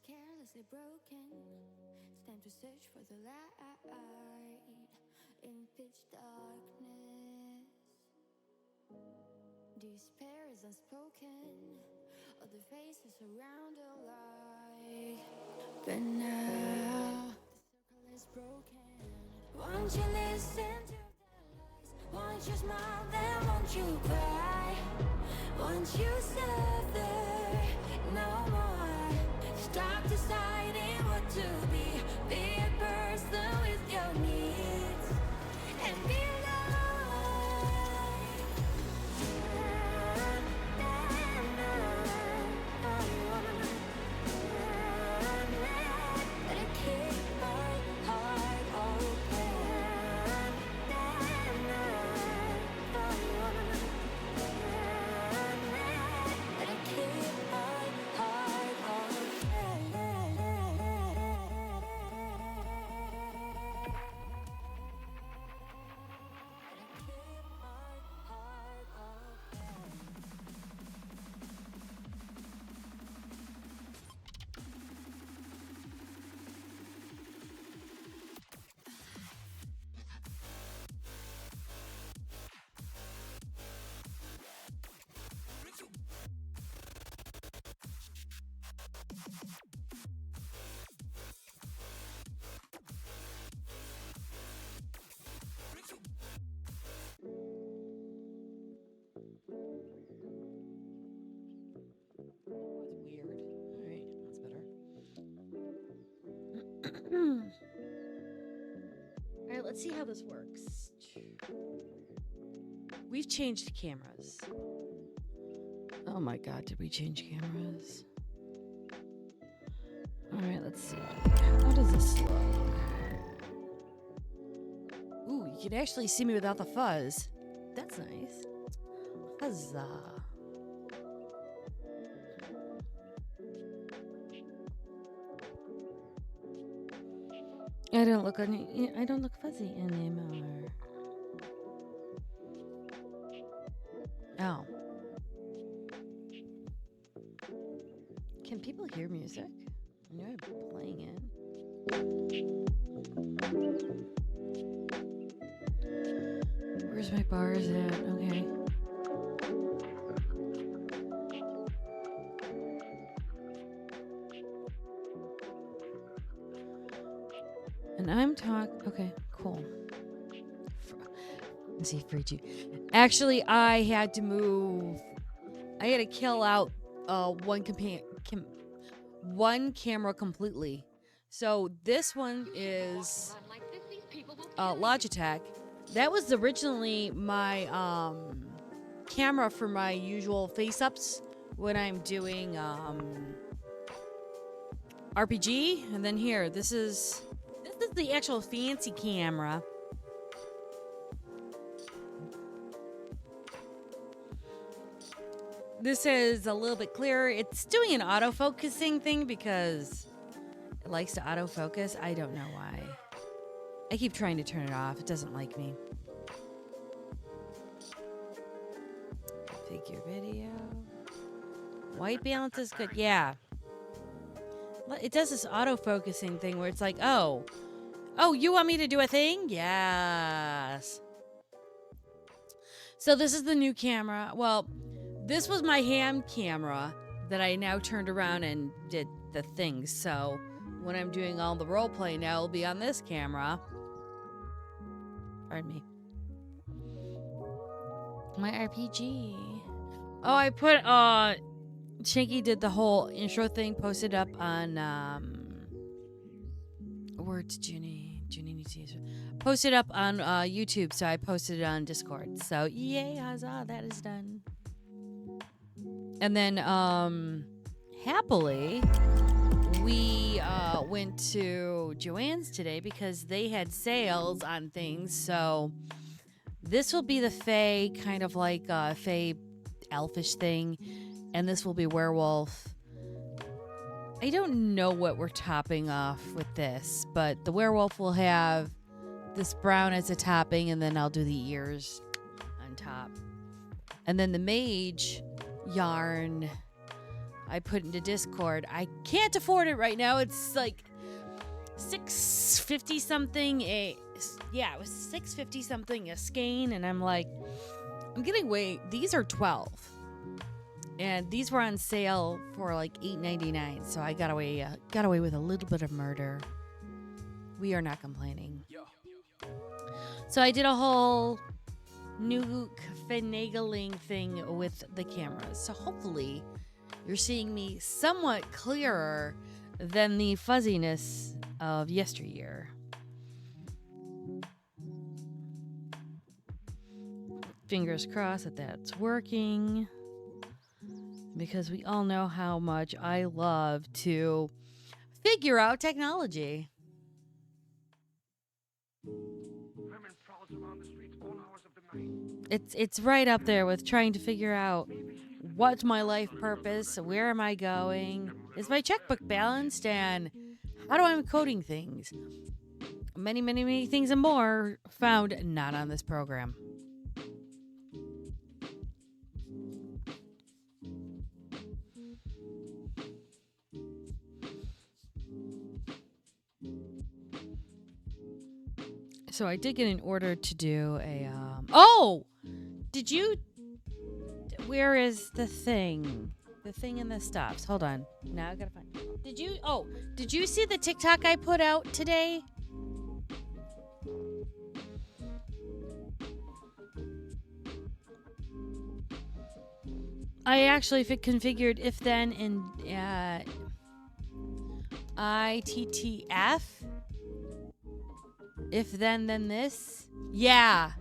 Carelessly broken. It's time to search for the light in pitch darkness. Despair is unspoken. All the faces around are like. But now the circle is broken. Won't you listen to the lies? Won't you smile? Then won't you cry? Won't you suffer no more? Stop deciding what to be. Be a person with your needs and be Weird. All right, that's better. All right, let's see how this works. We've changed cameras. Oh my god, did we change cameras? All right, let's see. How does this look? Ooh, you can actually see me without the fuzz. That's nice. Huzzah. I don't look fuzzy anymore. Oh. Can people hear music? I know I'm playing it. Where's my bars at? Okay. And I'm okay, cool. Let's see, for you. Actually, I had to move. I had to kill out one camera completely. So this one is Logitech. That was originally my camera for my usual face-ups when I'm doing RPG. And then here, this is the actual fancy camera. This is a little bit clearer. It's doing an autofocusing thing because it likes to autofocus. I don't know why. I keep trying to turn it off. It doesn't like me. Figure video. White balance is good. Yeah. It does this autofocusing thing where it's like, oh, you want me to do a thing? Yes. So this is the new camera. Well, this was my hand camera that I now turned around and did the thing. So when I'm doing all the role play now, it'll be on this camera. Pardon me. My RPG. Oh, I put Shanky did the whole intro thing, posted up on words Junie needs to use it. Posted up on YouTube, so I posted it on Discord. So yay, huzzah, that is done. And then happily we went to Joann's today because they had sales on things. So this will be the Fae, kind of like Fae elfish thing, and this will be werewolf. I don't know what we're topping off with this, but the werewolf will have this brown as a topping, and then I'll do the ears on top. And then the mage yarn, I put into Discord. I can't afford it right now. It's like $650 something. It was $650 something a skein, and I'm like, I'm getting these are 12. And these were on sale for like $8.99, so I got away with a little bit of murder. We are not complaining. So I did a whole new finagling thing with the cameras. So hopefully you're seeing me somewhat clearer than the fuzziness of yesteryear. Fingers crossed that that's working, because we all know how much I love to figure out technology. It's right up there with trying to figure out what's my life purpose, where am I going, is my checkbook balanced, and how do I coding things. Many, many, many things and more found not on this program. So I did get an order to do a where is the thing? The thing in the stops. Hold on. Now I gotta find. Did you see the TikTok I put out today? I actually configured if then in ITTF. If then this. Yeah.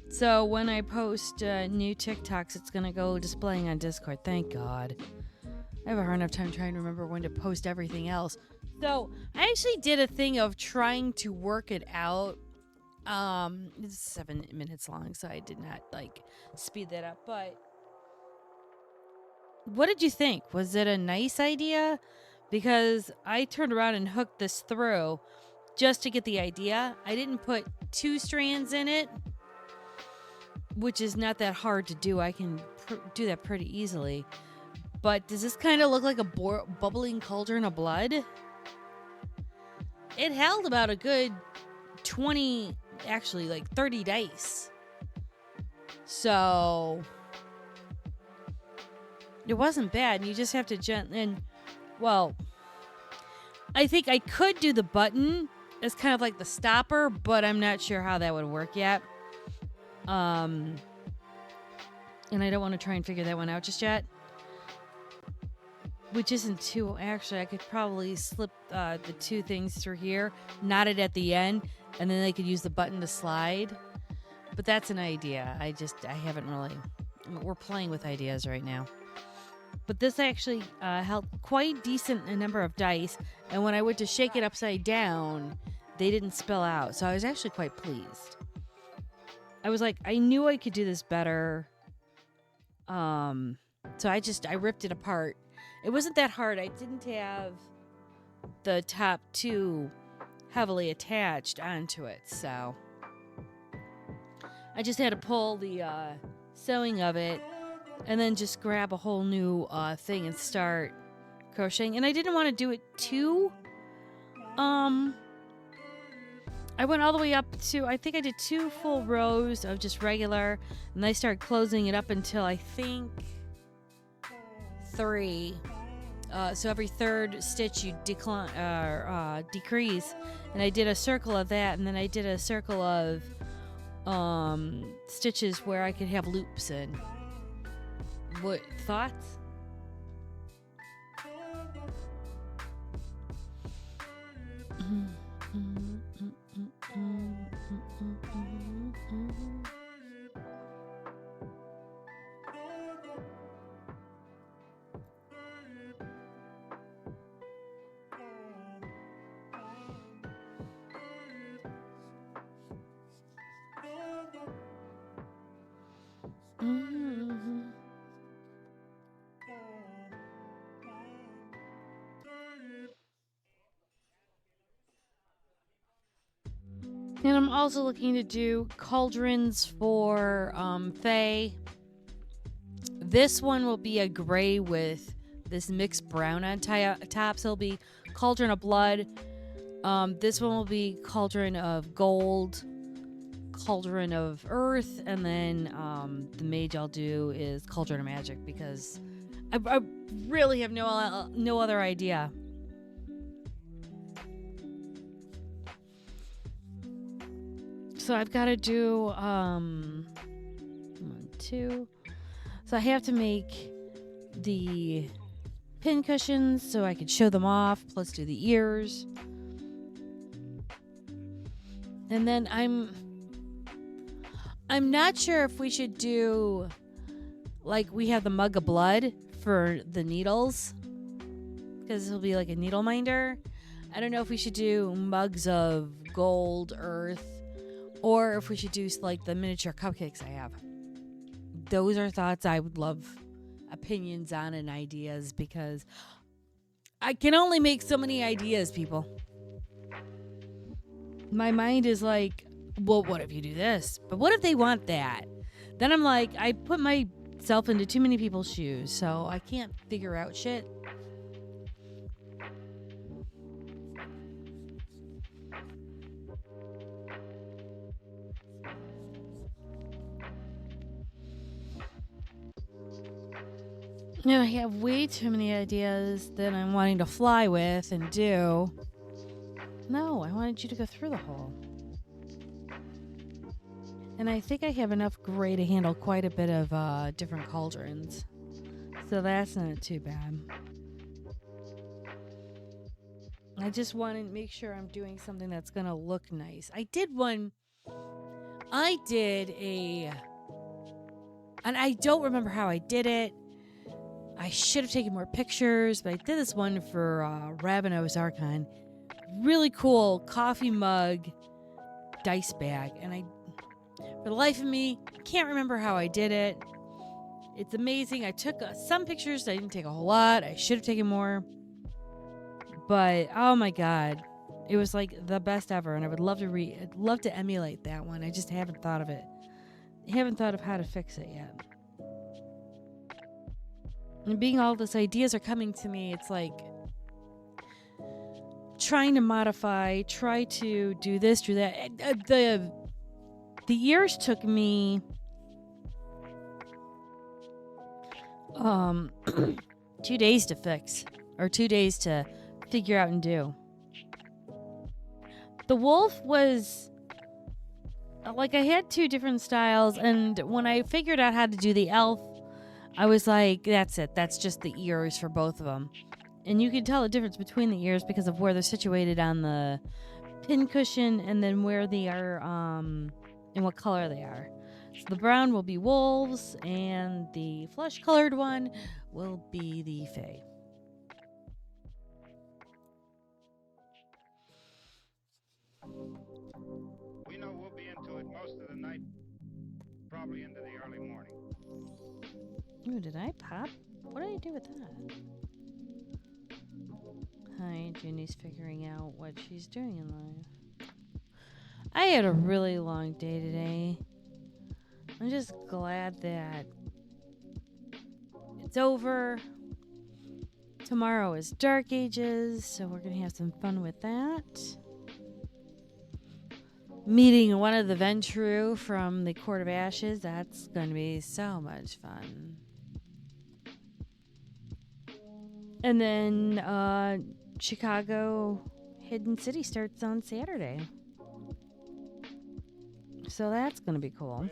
So when I post new TikToks, it's going to go displaying on Discord. Thank God. I have a hard enough time trying to remember when to post everything else. So I actually did a thing of trying to work it out. It's 7 minutes long, so I did not speed that up. But what did you think? Was it a nice idea? Because I turned around and hooked this through just to get the idea. I didn't put 2 strands in it, which is not that hard to do. I can do that pretty easily. But does this kind of look like a bubbling cauldron of blood? It held about a good 20, actually like 30 dice. So it wasn't bad. And you just have to I think I could do the button as kind of like the stopper, but I'm not sure how that would work yet. And I don't want to try and figure that one out just yet. Which isn't too... Actually, I could probably slip the 2 things through here, knot it at the end, and then they could use the button to slide. But that's an idea. I haven't really... We're playing with ideas right now. But this actually held quite decent a number of dice, and when I went to shake it upside down, they didn't spill out. So I was actually quite pleased. I was like, I knew I could do this better. So I ripped it apart. It wasn't that hard. I didn't have the top 2 heavily attached onto it, so I just had to pull the sewing of it and then just grab a whole new thing and start crocheting. And I didn't want to do it too. I went all the way up to, I think I did 2 full rows of just regular, and I started closing it up until I think 3. So every 3rd stitch you decrease, and I did a circle of that, and then I did a circle of stitches where I could have loops in. What thoughts? And I'm also looking to do cauldrons for Faye. This one will be a gray with this mixed brown on top. So it'll be Cauldron of Blood. This one will be Cauldron of Gold, Cauldron of Earth, and then the mage I'll do is Cauldron of Magic because I really have no other idea. So I've got to do 1, 2. So I have to make the pin cushions so I can show them off, plus do the ears. And then I'm not sure if we should do, like, we have the mug of blood for the needles, because it'll be like a needle minder. I don't know if we should do mugs of gold, earth, or if we should do like the miniature cupcakes I have. Those are thoughts I would love opinions on and ideas, because I can only make so many ideas, people. My mind is like, well, what if you do this? But what if they want that? Then I'm like, I put myself into too many people's shoes, so I can't figure out shit. You know, I have way too many ideas that I'm wanting to fly with and do. No, I wanted you to go through the hole. And I think I have enough gray to handle quite a bit of different cauldrons. So that's not too bad. I just want to make sure I'm doing something that's going to look nice. I did and I don't remember how I did it. I should have taken more pictures, but I did this one for Ravenous Archon. Really cool coffee mug dice bag. And for the life of me, can't remember how I did it. It's amazing. I took some pictures. I didn't take a whole lot. I should have taken more. But, oh my God. It was like the best ever. And I would love to I'd love to emulate that one. I just haven't thought of it. I haven't thought of how to fix it yet. And being all these ideas are coming to me, it's like trying to modify, try to do this, do that. The years took me 2 days to fix, or 2 days to figure out and do. The wolf was like, I had 2 different styles, and when I figured out how to do the elf, I was like, that's it. That's just the ears for both of them. And you can tell the difference between the ears because of where they're situated on the pin cushion and then where they are, and what color they are. So the brown will be wolves, and the flesh-colored one will be the fae. We know we'll be into it most of the night, probably into the early morning. Ooh, did I pop? What did I do with that? Hi, Junie's figuring out what she's doing in life. I had a really long day today. I'm just glad that it's over. Tomorrow is Dark Ages, so we're going to have some fun with that. Meeting one of the Ventru from the Court of Ashes, that's going to be so much fun. And then Chicago Hidden City starts on Saturday. So that's going to be cool.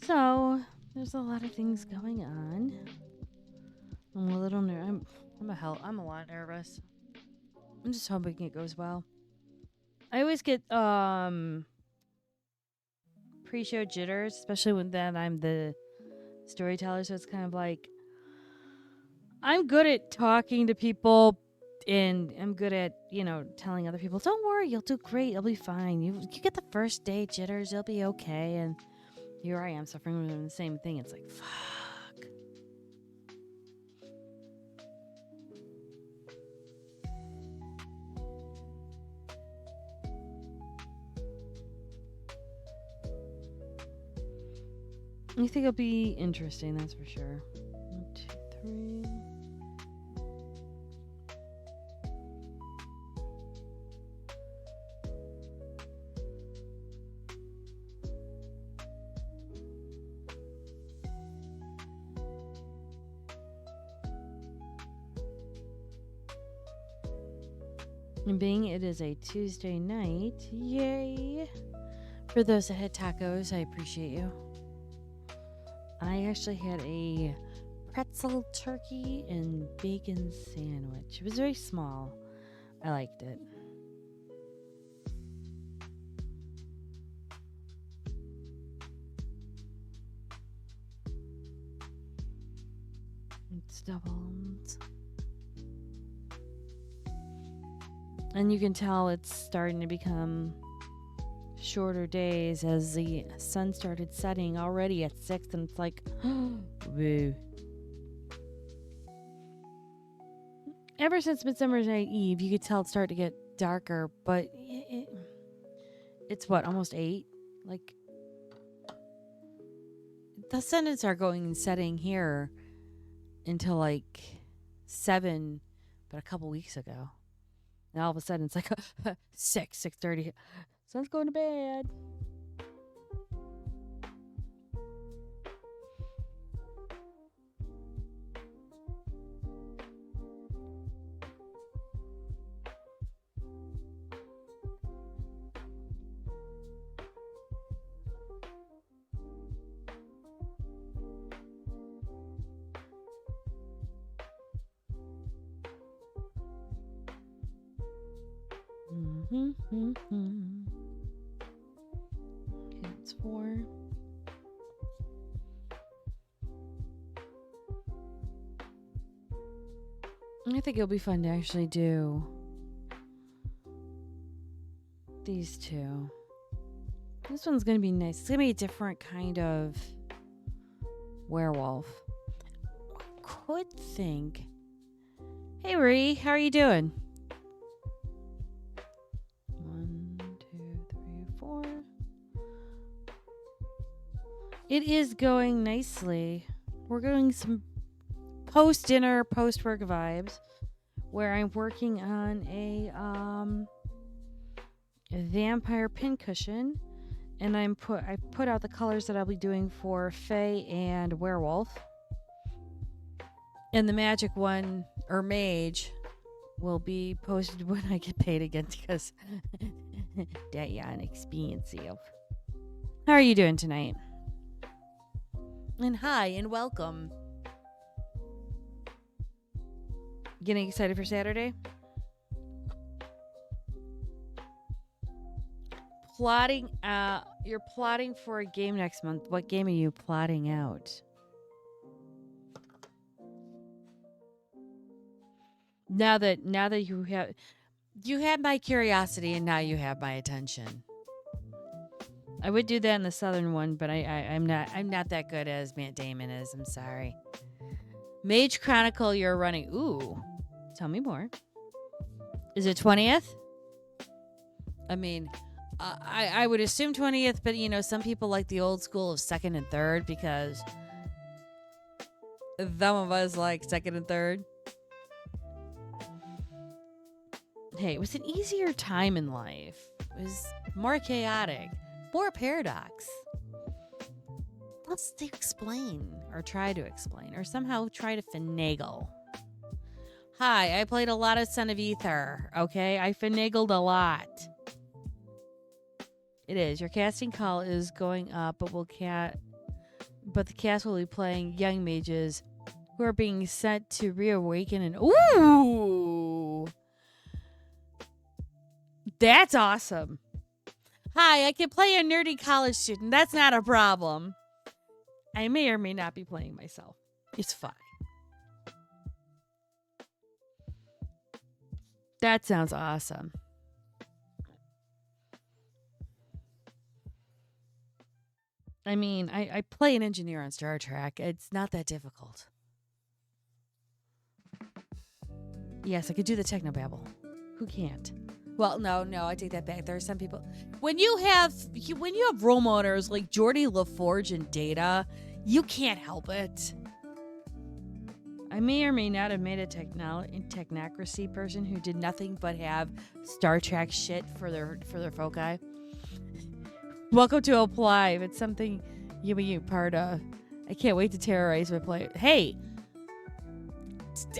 So there's a lot of things going on. I'm a little I'm a lot nervous. I'm just hoping it goes well. I always get pre-show jitters, especially when then I'm the storyteller, so it's kind of like I'm good at talking to people and I'm good at, telling other people, don't worry, you'll do great, you'll be fine. You get the first day jitters, you'll be okay. And here I am suffering from the same thing. It's like, fuck. I think it'll be interesting, that's for sure. 1, 2, 3. And being it is a Tuesday night, yay! For those that had tacos, I appreciate you. I actually had a pretzel turkey and bacon sandwich. It was very small. I liked it. It's doubled. And you can tell it's starting to become shorter days as the sun started setting already at 6, and it's like, woo. Ever since Midsummer Night Eve, you could tell it started to get darker, but it's what, almost 8? Like, the sun didn't start going and setting here until like 7, but a couple weeks ago. And all of a sudden, it's like 6:30. Sun's going to bed. Okay, it's 4. I think it'll be fun to actually do these two. This one's going to be nice. It's going to be a different kind of werewolf. Could think. Hey, Ree, how are you doing? 1, 2, 3, 4. It is going nicely. We're going some post-dinner, post-work vibes where I'm working on a vampire pincushion, and I put out the colors that I'll be doing for Fae and Werewolf. And the magic one, or mage, will be posted when I get paid again because that expensive. How are you doing tonight? And hi and welcome. Getting excited for Saturday? You're plotting for a game next month. What game are you plotting out? Now that you have my curiosity, and now you have my attention. I would do that in the southern one, but I'm not that good as Matt Damon is. I'm sorry. Mage Chronicle, you're running. Ooh, tell me more. Is it 20th? I mean, I would assume 20th, but some people like the old school of 2nd and 3rd because some of us like 2nd and 3rd. Hey, it was an easier time in life. It was more chaotic, more paradox. Let's explain, or try to explain, or somehow try to finagle. Hi, I played a lot of Son of Ether, okay? I finagled a lot. It is. Your casting call is going up, but the cast will be playing young mages who are being sent to reawaken and ooh! That's awesome. Hi, I can play a nerdy college student. That's not a problem. I may or may not be playing myself. It's fine. That sounds awesome. I mean, I play an engineer on Star Trek. It's not that difficult. Yes, I could do the technobabble. who can't. Well, no, I take that back. There are some people. When you have role models like Geordie LaForge and Data, you can't help it. I may or may not have made a technocracy person who did nothing but have Star Trek shit for their foci. Welcome to Apply. If it's something you be part of, I can't wait to terrorize my play. Hey,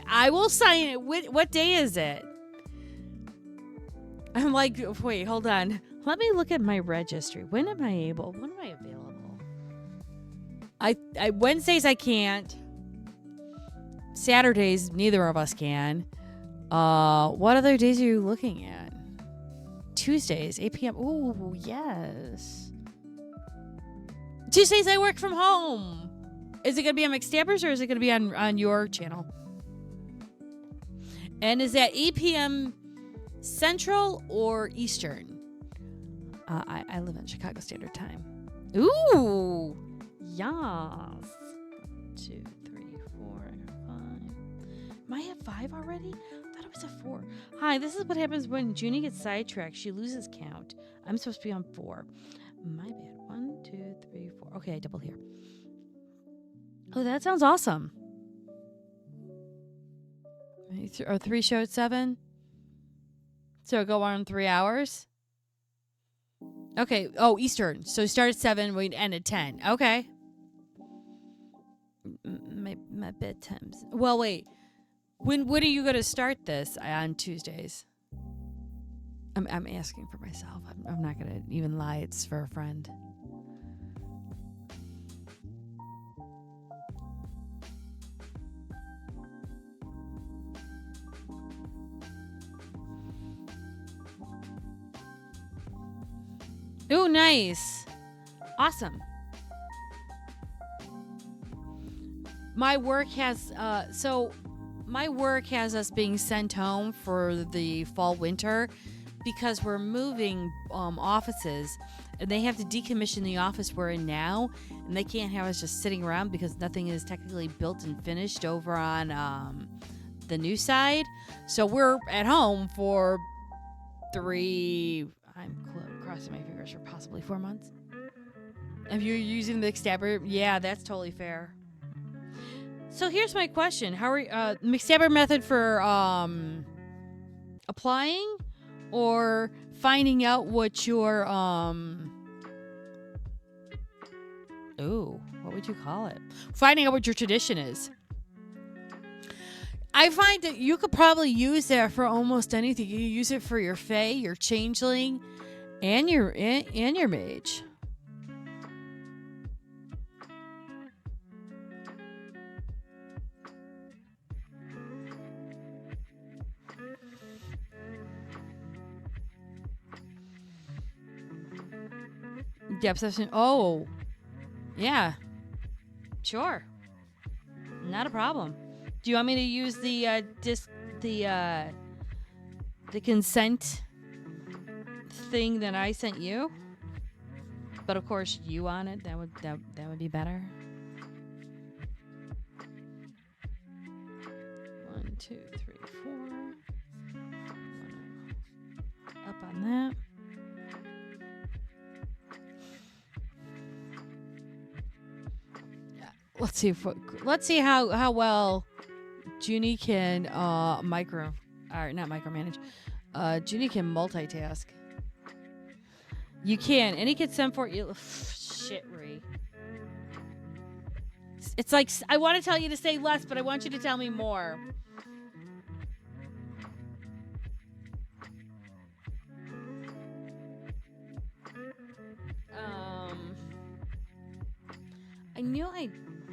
I will sign it. What day is it? I'm like, wait, hold on. Let me look at my registry. When am I available? I Wednesdays I can't. Saturdays neither of us can. What other days are you looking at? Tuesdays, 8 p.m. Ooh, yes. Tuesdays I work from home. Is it gonna be on McStabbers or is it gonna be on your channel? And is that 8 p.m. Central or Eastern? I live in Chicago Standard Time. Ooh, yes. 2, 3, 4, 5. Am I at 5 already? I thought it was at 4. Hi, this is what happens when Junie gets sidetracked. She loses count. I'm supposed to be on 4. My bad. 1, 2, 3, 4. Okay, I double here. Oh, that sounds awesome. 3 show at 7. So go on 3 hours. Okay. Oh, Eastern. So start at 7. We'd end at 10. Okay. My bedtimes. Well, wait. When are you going to start this on Tuesdays? I'm asking for myself. I'm not going to even lie. It's for a friend. Ooh, nice. Awesome. My work has us being sent home for the fall winter because we're moving offices and they have to decommission the office we're in now and they can't have us just sitting around because nothing is technically built and finished over on the new side. So we're at home for 3 crossing my fingers for possibly 4 months. If you're using the McStabber, yeah, that's totally fair. So here's my question: how are McStabber method for applying or finding out what your what would you call it? Finding out what your tradition is. I find that you could probably use that for almost anything. You can use it for your fae, your changeling, and your mage. Depth session. Oh, yeah, sure, not a problem. Do you want me to use the consent thing that I sent you? But of course, you on it. That would be better. 1, 2, 3, 4. Up on that. Let's see how well Junie can not micromanage. Junie can multitask. You can. Any kid send for you. Shit, Ree. It's like I want to tell you to say less, but I want you to tell me more. I knew I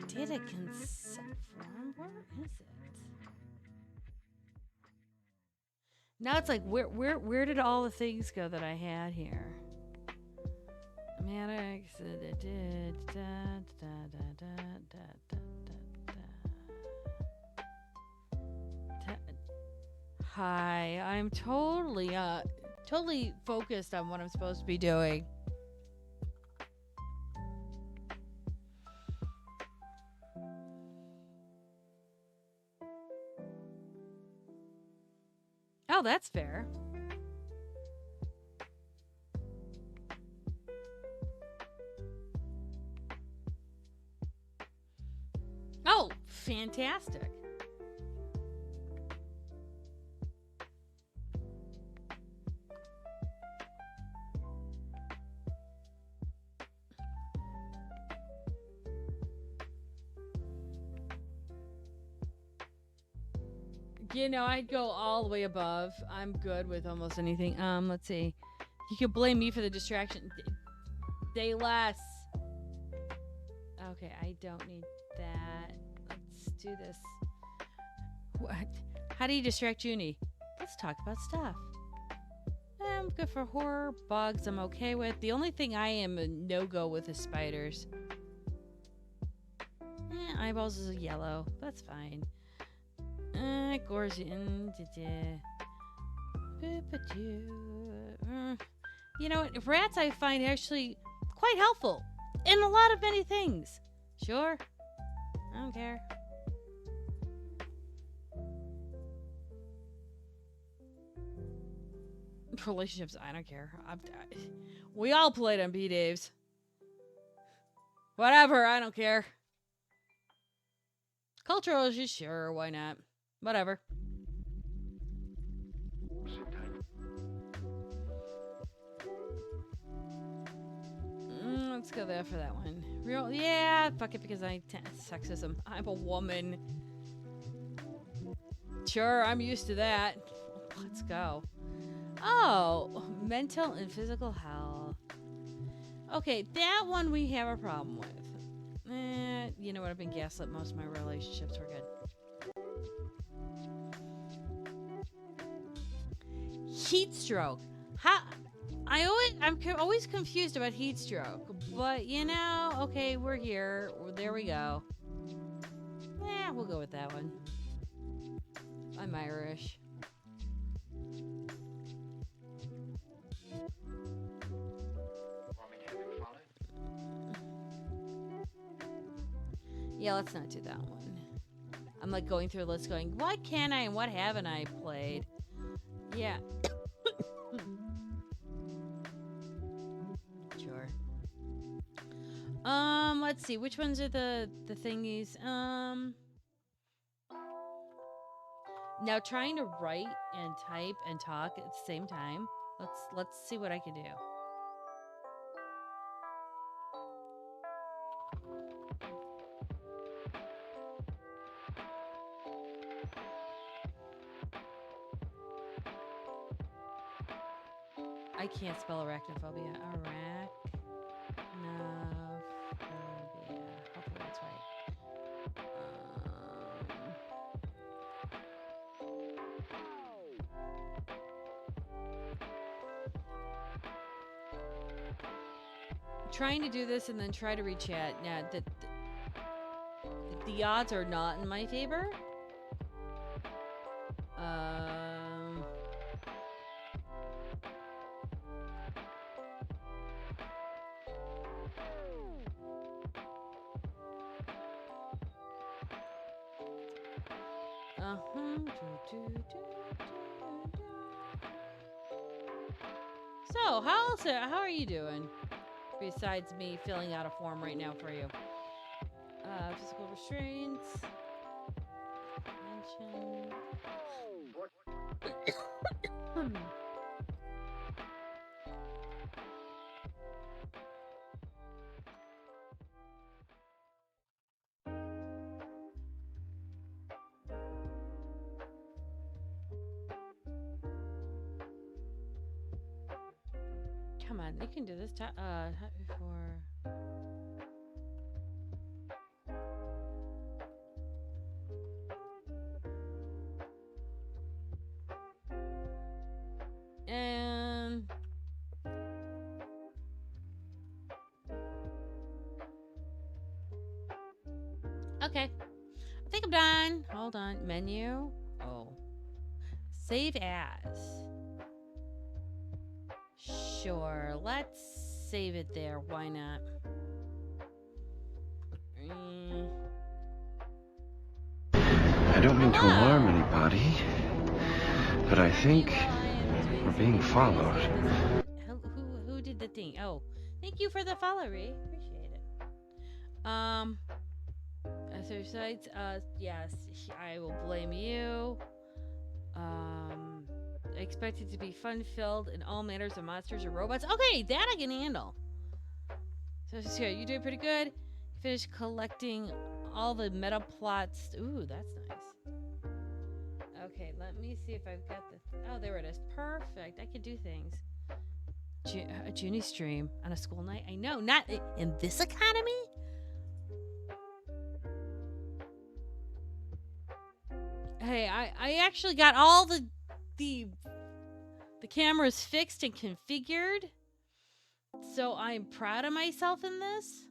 did a consent form. Where is it? Now it's like where did all the things go that I had here? Maddox. Hi, I'm totally focused on what I'm supposed to be doing. Oh, that's fair. Oh, fantastic. You know, I'd go all the way above. I'm good with almost anything. Let's see. You could blame me for the distraction. Day less. Okay, I don't need that. Let's do this. What? How do you distract Junie? Let's talk about stuff. I'm good for horror. Bugs, I'm okay with. The only thing I am a no-go with is spiders. Eyeballs is yellow. That's fine. Gorsian. You know what? Rats I find actually quite helpful in a lot of many things. Sure. I don't care. Relationships, I don't care. We all played on B-Daves. Whatever, I don't care. Cultural issues, sure, why not? Whatever. Let's go there for that one. Real, yeah, fuck it, because sexism. I'm a woman. Sure, I'm used to that. Let's go. Oh, mental and physical health. Okay, that one we have a problem with. You know what? I've been gaslit. Most of my relationships were good. Heat stroke. I'm always confused about heat stroke, but you know, okay, we're here. There we go. We'll go with that one. I'm Irish. Yeah, let's not do that one. I'm like going through a list going, what can I and what haven't I played? Yeah. Sure. Let's see. Which ones are the thingies? Now trying to write and type and talk at the same time. Let's see what I can do. I can't spell arachnophobia. Arachnophobia. Hopefully that's right. Trying to do this and then try to rechat. Now, the odds are not in my favor. So, how are you doing? Besides me filling out a form right now for you. Physical restraints. Mention. Come on, they can do this. Before. And okay, I think I'm done. Hold on, menu. Oh, save as. Sure, let's save it there. Why not? I don't mean to alarm anybody, But I think we're being followed. Who did the thing? Oh, thank you for the follow, Ray. Appreciate it. Exercise. Yes, I will blame you. I expect it to be fun-filled in all manners of monsters or robots. Okay, that I can handle. So you doing pretty good. Finish collecting all the meta plots. Ooh, that's nice. Okay, let me see if I've got the. Oh, there it is. Perfect. I can do things. A Junie stream on a school night. I know, not in this economy. Hey, I actually got all the cameras fixed and configured, so I'm proud of myself in this.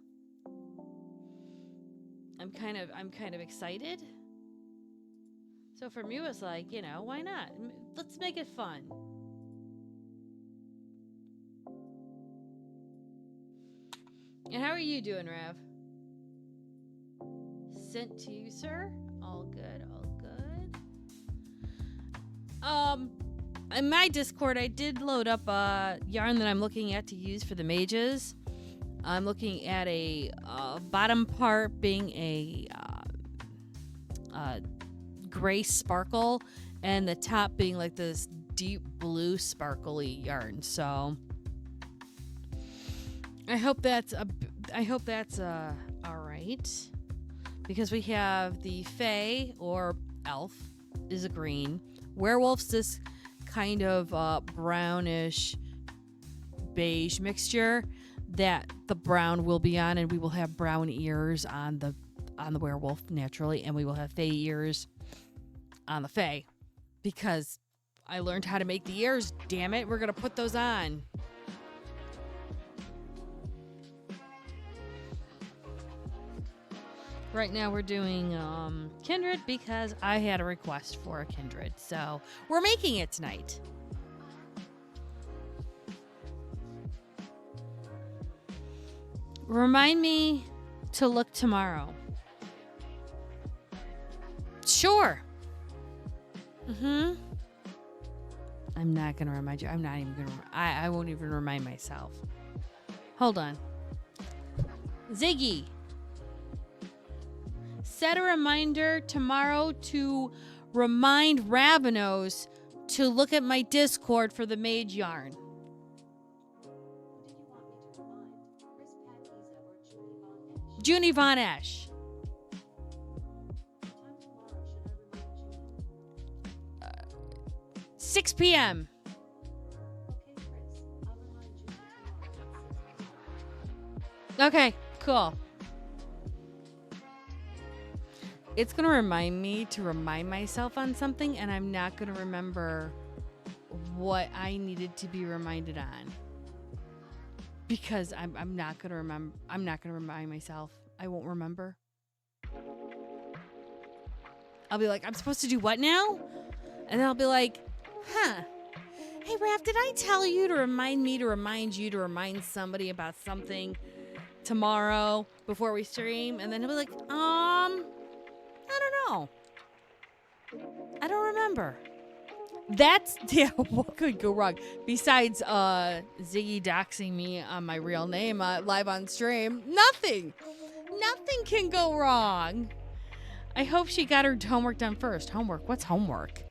I'm kind of excited. So for me, it was like, why not? Let's make it fun. And how are you doing, Rav? Sent to you, sir. All good, all good. In my Discord, I did load up a yarn that I'm looking at to use for the mages. I'm looking at a bottom part being a gray sparkle, and the top being like this deep blue sparkly yarn. So I hope that's all right, because we have the Fae or Elf is a green, Werewolf's this kind of brownish beige mixture that the brown will be on, and we will have brown ears on the werewolf naturally, and we will have Fae ears on the Fae, because I learned how to make the ears. Damn it, we're gonna put those on. Right now we're doing Kindred because I had a request for a Kindred, so we're making it tonight. Remind me to look tomorrow. Sure. I'm not gonna remind you. I'm not even gonna. I won't even remind myself. Hold on. Ziggy. Set a reminder tomorrow to remind Ravenos to look at my Discord for the mage yarn. Junie Von Esch. 6 p.m. Okay, cool. It's going to remind me to remind myself on something, and I'm not going to remember what I needed to be reminded on. Because I'm not going to remember. I'm not going to remind myself. I won't remember. I'll be like, I'm supposed to do what now? And then I'll be like, hey, Raph, did I tell you to remind me to remind you to remind somebody about something tomorrow before we stream? And then he'll be like, I don't know. I don't remember. Yeah, what could go wrong? Besides Ziggy doxing me on my real name live on stream, nothing. Nothing can go wrong. I hope she got her homework done first. Homework? What's homework?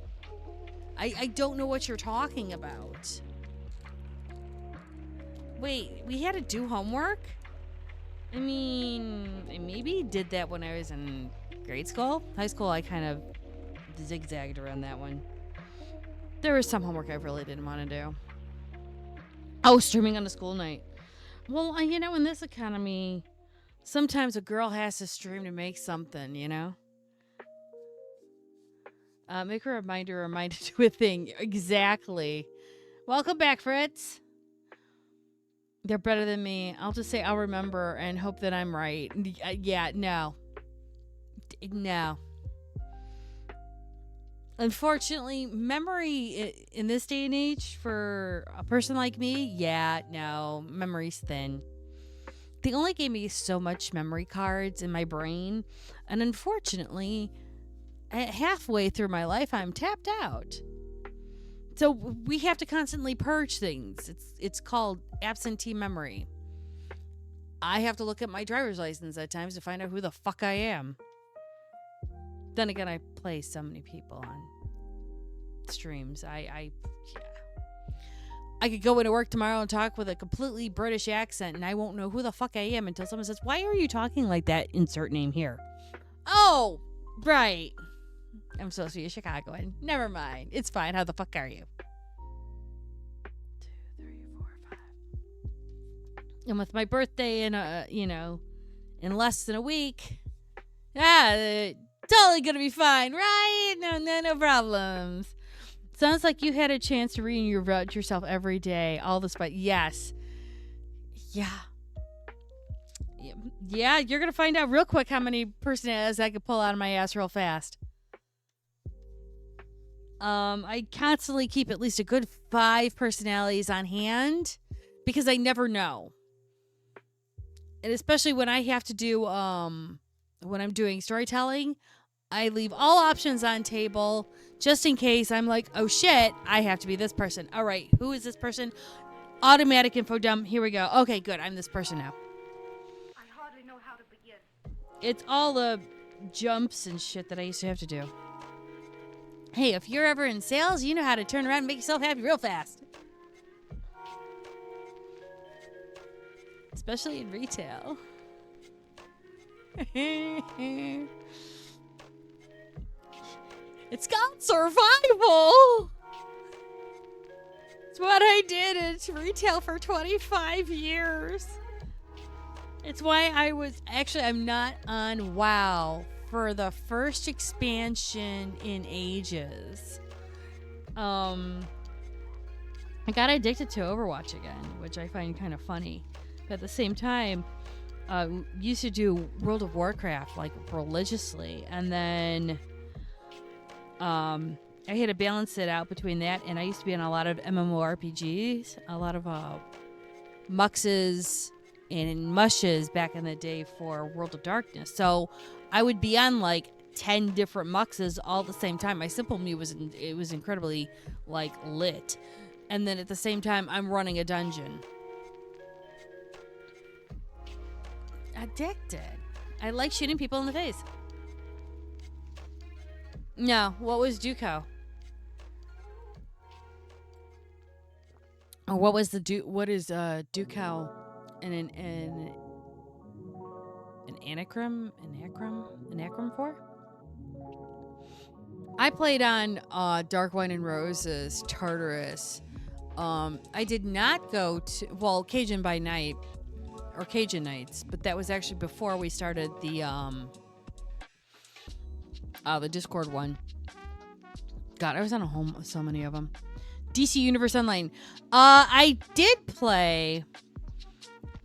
I don't know what you're talking about. Wait, we had to do homework? I mean, I maybe did that when I was in grade school. High school, I kind of zigzagged around that one. There was some homework I really didn't want to do. Oh, streaming on a school night. Well, in this economy, sometimes a girl has to stream to make something, Make a reminder to do a thing. Exactly. Welcome back, Fritz. They're better than me. I'll just say I'll remember and hope that I'm right. Yeah, no. No. Unfortunately, memory in this day and age for a person like me, no, memory's thin. They only gave me so much memory cards in my brain, and unfortunately, halfway through my life, I'm tapped out. So we have to constantly purge things. It's called absentee memory. I have to look at my driver's license at times to find out who the fuck I am. Then again, I play so many people on streams. I could go into work tomorrow and talk with a completely British accent, and I won't know who the fuck I am until someone says, "Why are you talking like that?" Insert name here. Oh, right. I'm supposed to be a Chicagoan. Never mind. It's fine. How the fuck are you? 2, 3, 4, 5. And with my birthday in in less than a week, totally gonna be fine, right? No problems. Sounds like you had a chance to reinvent yourself every day. All this, but yes, yeah, you're gonna find out real quick how many personalities I could pull out of my ass real fast. I constantly keep at least a good 5 personalities on hand because I never know. And especially when I have to do, when I'm doing storytelling, I leave all options on table just in case I'm like, oh shit, I have to be this person. All right, who is this person? Automatic info dump. Here we go. Okay, good. I'm this person now. I hardly know how to begin. It's all the jumps and shit that I used to have to do. Hey, if you're ever in sales, you know how to turn around and make yourself happy real fast. Especially in retail. It's called survival. It's what I did in retail for 25 years. It's why I'm not on WoW for the first expansion in ages. I got addicted to Overwatch again, which I find kind of funny. But at the same time, used to do World of Warcraft like religiously, and then I had to balance it out between that, and I used to be on a lot of MMORPGs, a lot of muxes and mushes back in the day for World of Darkness. So I would be on like 10 different muxes all at the same time. My simple me was incredibly like lit, and then at the same time I'm running a dungeon. Addicted. I like shooting people in the face. No, what was Duco? Or what was what is Duco an anacrim for? I played on Dark Wine and Roses, Tartarus. I did not go to Cajun by Night or Cajun Nights, but that was actually before we started the Discord one. God, I was on so many of them. DC Universe Online. I did play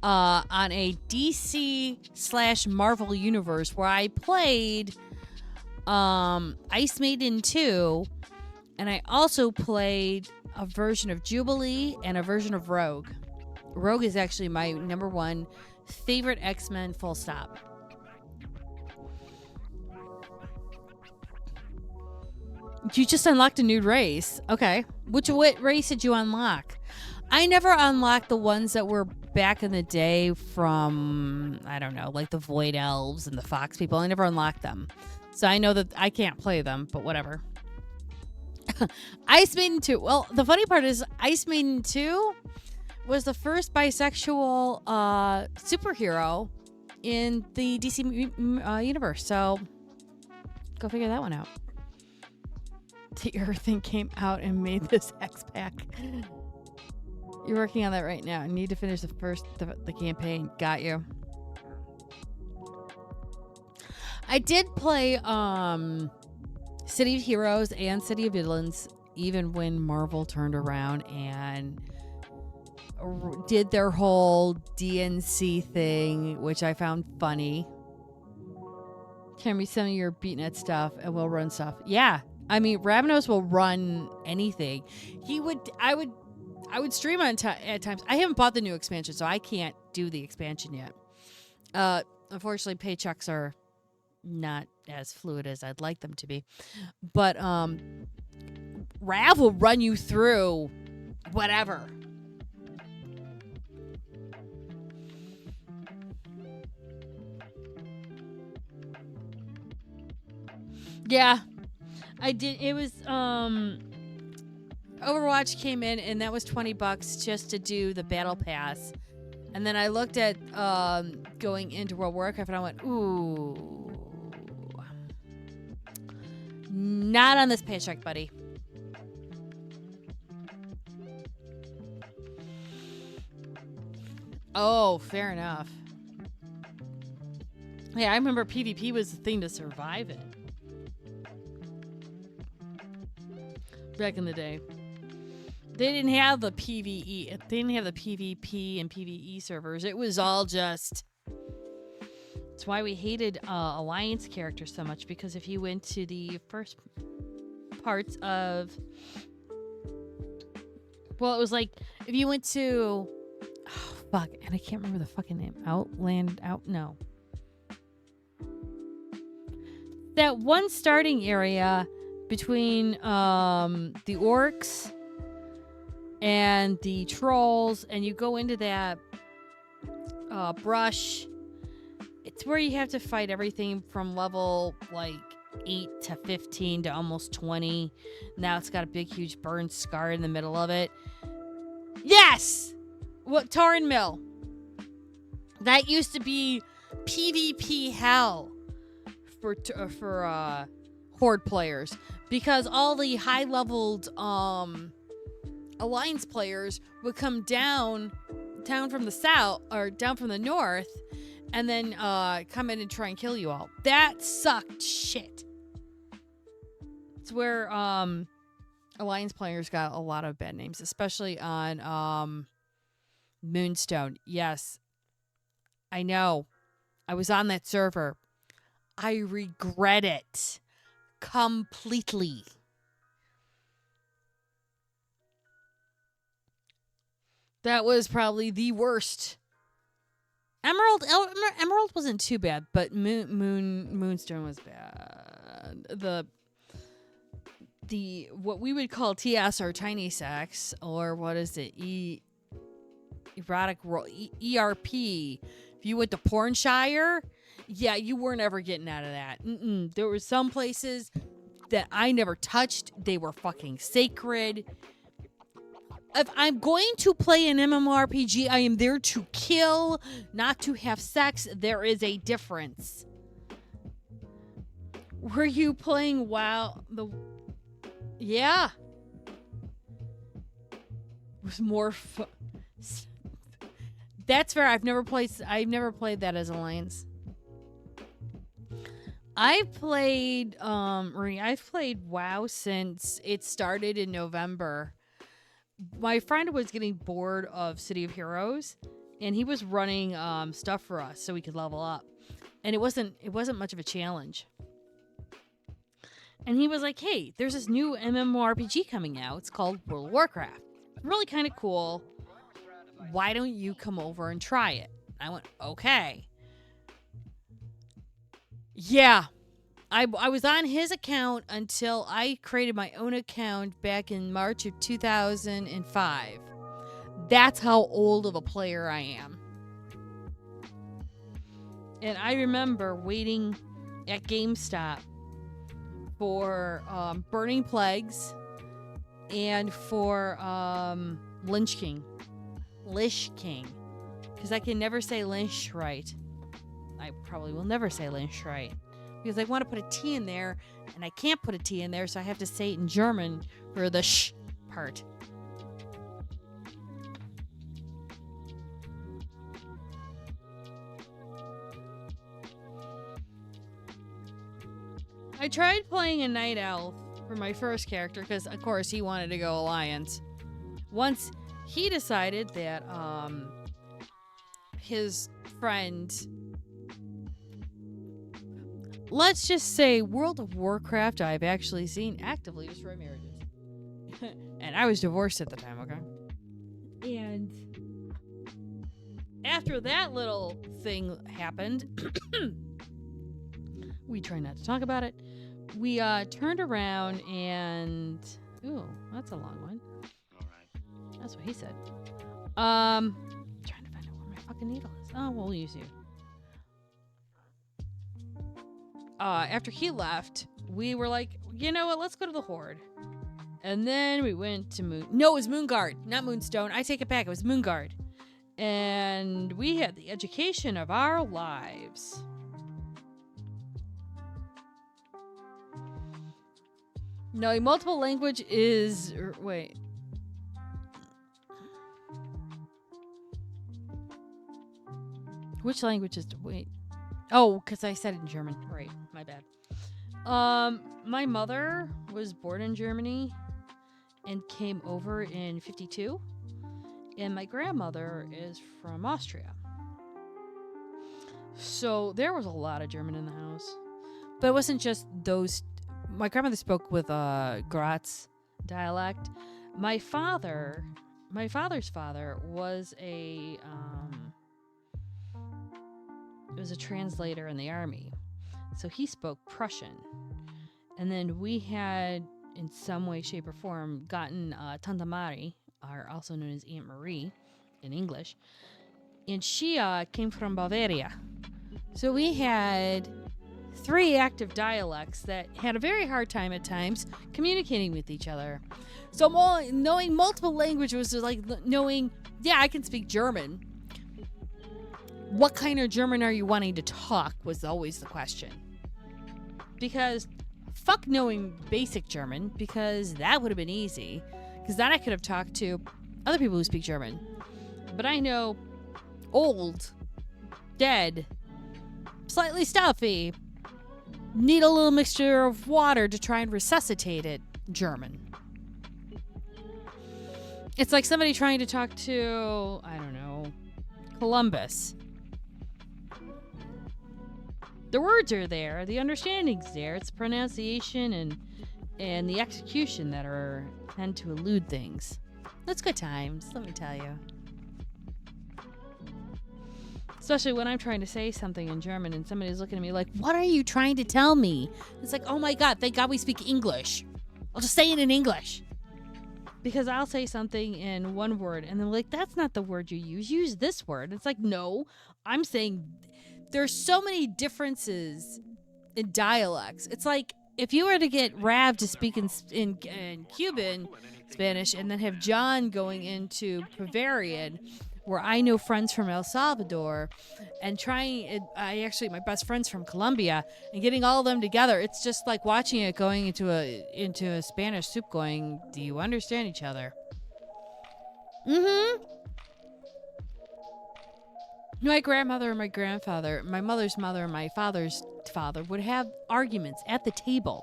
on a DC/Marvel universe where I played Ice Maiden 2, and I also played a version of Jubilee and a version of Rogue. Rogue is actually my number 1 favorite X-Men, full stop. You just unlocked a new race. Okay. What race did you unlock? I never unlocked the ones that were back in the day from, I don't know, like the Void Elves and the Fox people. I never unlocked them. So I know that I can't play them, but whatever. Ice Maiden 2. Well, the funny part is Ice Maiden 2 was the first bisexual superhero in the DC universe. So go figure that one out. The Earthing came out and made this X-Pack. You're working on that right now. I need to finish the campaign. Got you. I did play City of Heroes and City of Villains even when Marvel turned around and did their whole DNC thing, which I found funny. Can me some of your beatnet stuff and we'll run stuff. Yeah. I mean, Ravenos will run anything. I would stream at times. I haven't bought the new expansion, so I can't do the expansion yet. Unfortunately, paychecks are not as fluid as I'd like them to be. But Rav will run you through whatever. Yeah, I did. It was Overwatch came in, and that was $20 just to do the battle pass. And then I looked at going into World of Warcraft, and I went, ooh, not on this paycheck, buddy. Oh, fair enough. Yeah, I remember PvP was the thing to survive in back in the day. They didn't have the PvE. They didn't have the PvP and PvE servers. It was all just. That's why we hated Alliance characters so much, because if you went to the first parts of, well, it was like if you went to, oh fuck, and I can't remember the fucking name. No. That one starting area between the orcs and the trolls, and you go into that brush. It's where you have to fight everything from level like 8 to 15 to almost 20. Now it's got a big, huge burn scar in the middle of it. Yes! What, Torrin Mill? That used to be PvP hell for Horde players, because all the high-leveled Alliance players would come down from the south or down from the north, and then come in and try and kill you all. That sucked shit. It's where Alliance players got a lot of bad names, especially on Moonstone. Yes, I know. I was on that server. I regret it completely. That was probably the worst. Emerald wasn't too bad, but Moonstone was bad. The what we would call TS or tiny sex, or what is it? Erotic role, ERP. If you went to Pornshire, yeah, you weren't ever getting out of that. There were some places that I never touched. They were fucking sacred. If I'm going to play an MMORPG, I am there to kill, not to have sex. There is a difference. Were you playing WoW? Yeah. It was more fun. That's fair. I've never played that as Alliance. I've played WoW since it started in November. My friend was getting bored of City of Heroes, and he was running stuff for us so we could level up. And it wasn't much of a challenge. And he was like, "Hey, there's this new MMORPG coming out. It's called World of Warcraft. It's really kind of cool. Why don't you come over and try it?" I went, "Okay." Yeah. I was on his account until I created my own account back in March of 2005. That's how old of a player I am. And I remember waiting at GameStop for Burning Plagues and for Lich King. Because I can never say Lynch right. I probably will never say Lynch right. Because I want to put a T in there, and I can't put a T in there, so I have to say it in German for the sh part. I tried playing a Night Elf for my first character, because, of course, he wanted to go Alliance. Once he decided that his friend... Let's just say World of Warcraft I've actually seen actively destroy marriages. And I was divorced at the time, okay? And after that little thing happened, We try not to talk about it. We turned around and ooh, that's a long one. All right. That's what he said. Trying to find out where my fucking needle is. Oh, we'll use you. After he left, we were like, you know what? Let's go to the Horde. And then we went to Moon. No, it was Moonguard, not Moonstone. I take it back. It was Moonguard. And we had the education of our lives. Knowing multiple language is... Wait. Which language is... Wait. Oh, because I said it in German. Right. My bad. My mother was born in Germany and came over in 52. And my grandmother is from Austria. So there was a lot of German in the house. But it wasn't just those. My grandmother spoke with Graz dialect. My father's father was a translator in the army. So he spoke Prussian. And then we had, in some way, shape, or form, gotten Tante Mari, or also known as Aunt Marie in English. And she came from Bavaria. So we had 3 active dialects that had a very hard time at times communicating with each other. So knowing multiple languages was like knowing, yeah, I can speak German. What kind of German are you wanting to talk was always the question. Because fuck knowing basic German, because that would have been easy. Because then I could have talked to other people who speak German. But I know old, dead, slightly stuffy, need a little mixture of water to try and resuscitate it German. It's like somebody trying to talk to, I don't know, Columbus. The words are there, the understanding's there, it's pronunciation and the execution that tend to elude things. That's good times, let me tell you. Especially when I'm trying to say something in German and somebody's looking at me like, what are you trying to tell me? It's like, oh my God, thank God we speak English. I'll just say it in English. Because I'll say something in one word and they're like, that's not the word you use this word. It's like, no, I'm saying there's so many differences in dialects. It's like if you were to get Rav to speak in Cuban Spanish and then have John going into Bavarian, where I know friends from El Salvador, and my best friend's from Colombia, and getting all of them together, it's just like watching it going into a Spanish soup going, do you understand each other? Mm-hmm. My grandmother and my grandfather, my mother's mother and my father's father would have arguments at the table.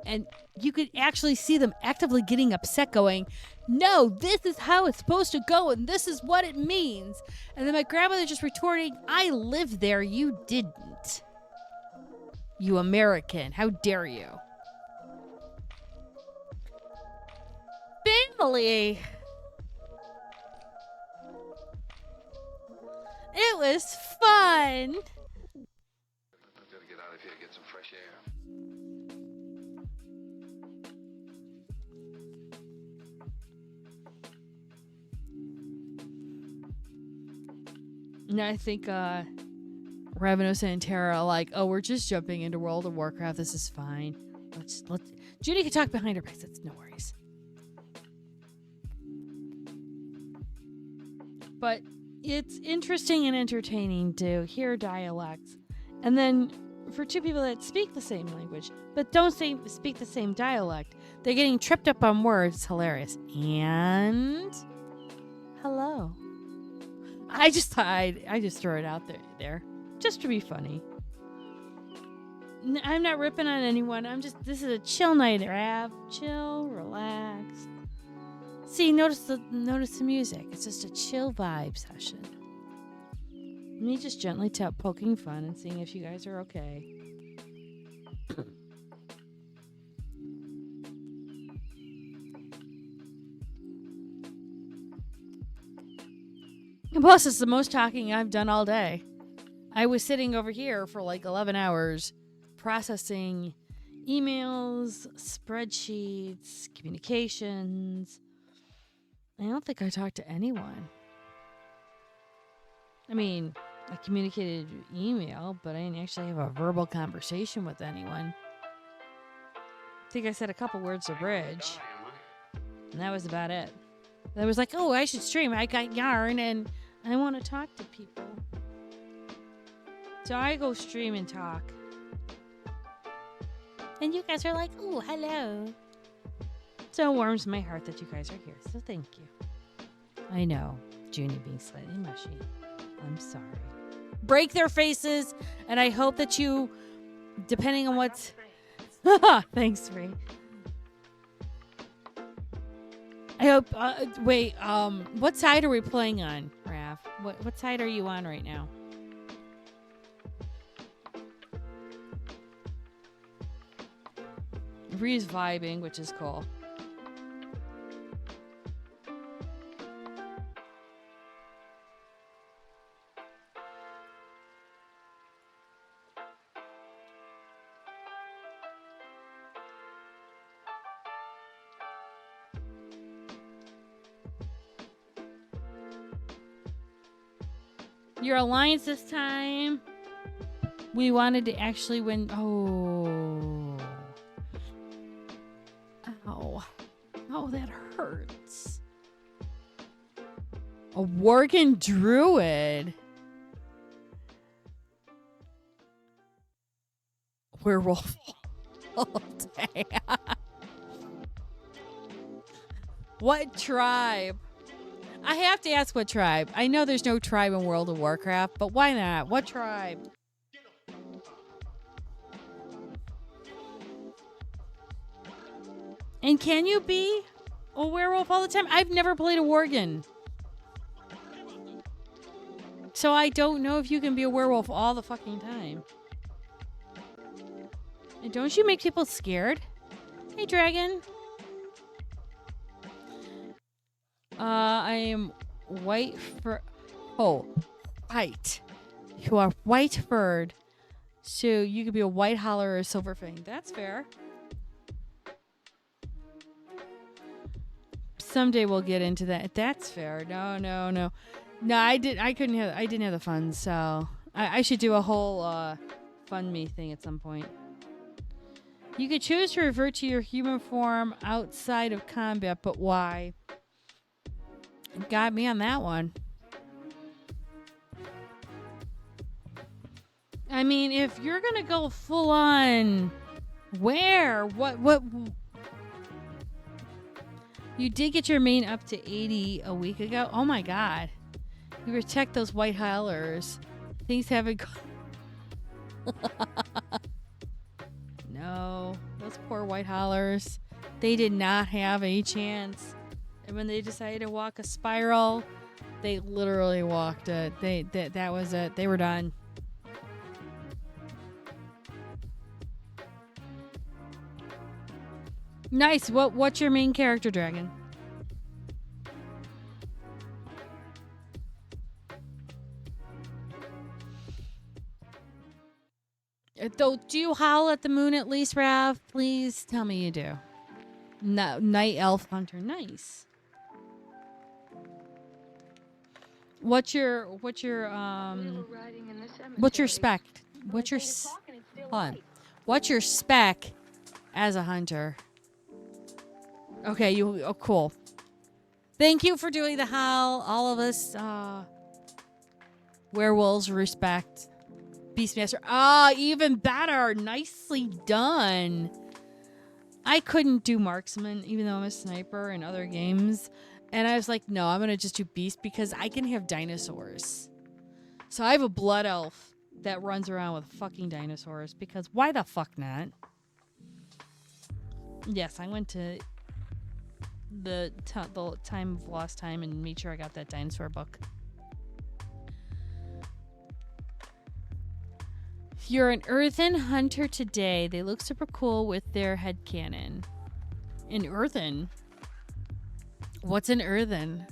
And you could actually see them actively getting upset going, no, this is how it's supposed to go and this is what it means. And then my grandmother just retorting, I lived there, you didn't. You American, how dare you? Family. It was fun. I've got to get out of here, get some fresh air. And I think Ravenous and Terra are like, oh, we're just jumping into World of Warcraft. This is fine. Let's Judy can talk behind her back. That's no worries. But it's interesting and entertaining to hear dialects. And then for 2 people that speak the same language, but don't speak the same dialect, they're getting tripped up on words. It's hilarious. And hello. I just thought I just throw it out there just to be funny. I'm not ripping on anyone. This is a chill night, Rav. Chill, relax. See, notice the music. It's just a chill vibe session. Me just gently poking fun and seeing if you guys are okay. And plus, it's the most talking I've done all day. I was sitting over here for like 11 hours processing emails, spreadsheets, communications. I don't think I talked to anyone. I mean, I communicated email, but I didn't actually have a verbal conversation with anyone. I think I said a couple words to Bridge, and that was about it. I was like, oh, I should stream. I got yarn, and I want to talk to people. So I go stream and talk. And you guys are like, oh, hello. So it warms my heart that you guys are here, so thank you. I know, Junie being slightly mushy. I'm sorry. Break their faces, and I hope that you, depending on what's... Thanks, Ray. I hope... wait, what side are we playing on, Raph? What side are you on right now? Bree's vibing, which is cool. Your alliance this time. We wanted to actually win. Oh. Ow. Oh, that hurts. A working druid. Werewolf. Oh, damn. What tribe? I have to ask what tribe. I know there's no tribe in World of Warcraft, but why not? What tribe? And can you be a werewolf all the time? I've never played a worgen. So I don't know if you can be a werewolf all the fucking time. And don't you make people scared? Hey, dragon. I am white fur. Oh, white. You are white furred. So you could be a white holler or a silver fang. That's fair. Someday we'll get into that. That's fair. No. I didn't have the funds, so I should do a whole fund me thing at some point. You could choose to revert to your human form outside of combat, but why? Got me on that one. I mean, if you're gonna go full on, where? What? You did get your main up to 80 a week ago. Oh my god. You protect those white howlers. Things haven't gone. No, those poor white howlers. They did not have a chance. And when they decided to walk a spiral, they literally walked it. That was it. They were done. Nice. What's your main character, dragon? Do you howl at the moon at least, Rav? Please tell me you do. No, night elf hunter. Nice. What's your spec? What's your spec as a hunter? Okay, cool. Thank you for doing the howl. All of us werewolves respect. Beastmaster. Even better. Nicely done. I couldn't do marksman, even though I'm a sniper in other games. And I was like, no, I'm going to just do beast because I can have dinosaurs. So I have a blood elf that runs around with fucking dinosaurs because why the fuck not? Yes, I went to the time of lost time and made sure I got that dinosaur book. You're an earthen hunter today. They look super cool with their head cannon. An earthen? What's an earthen?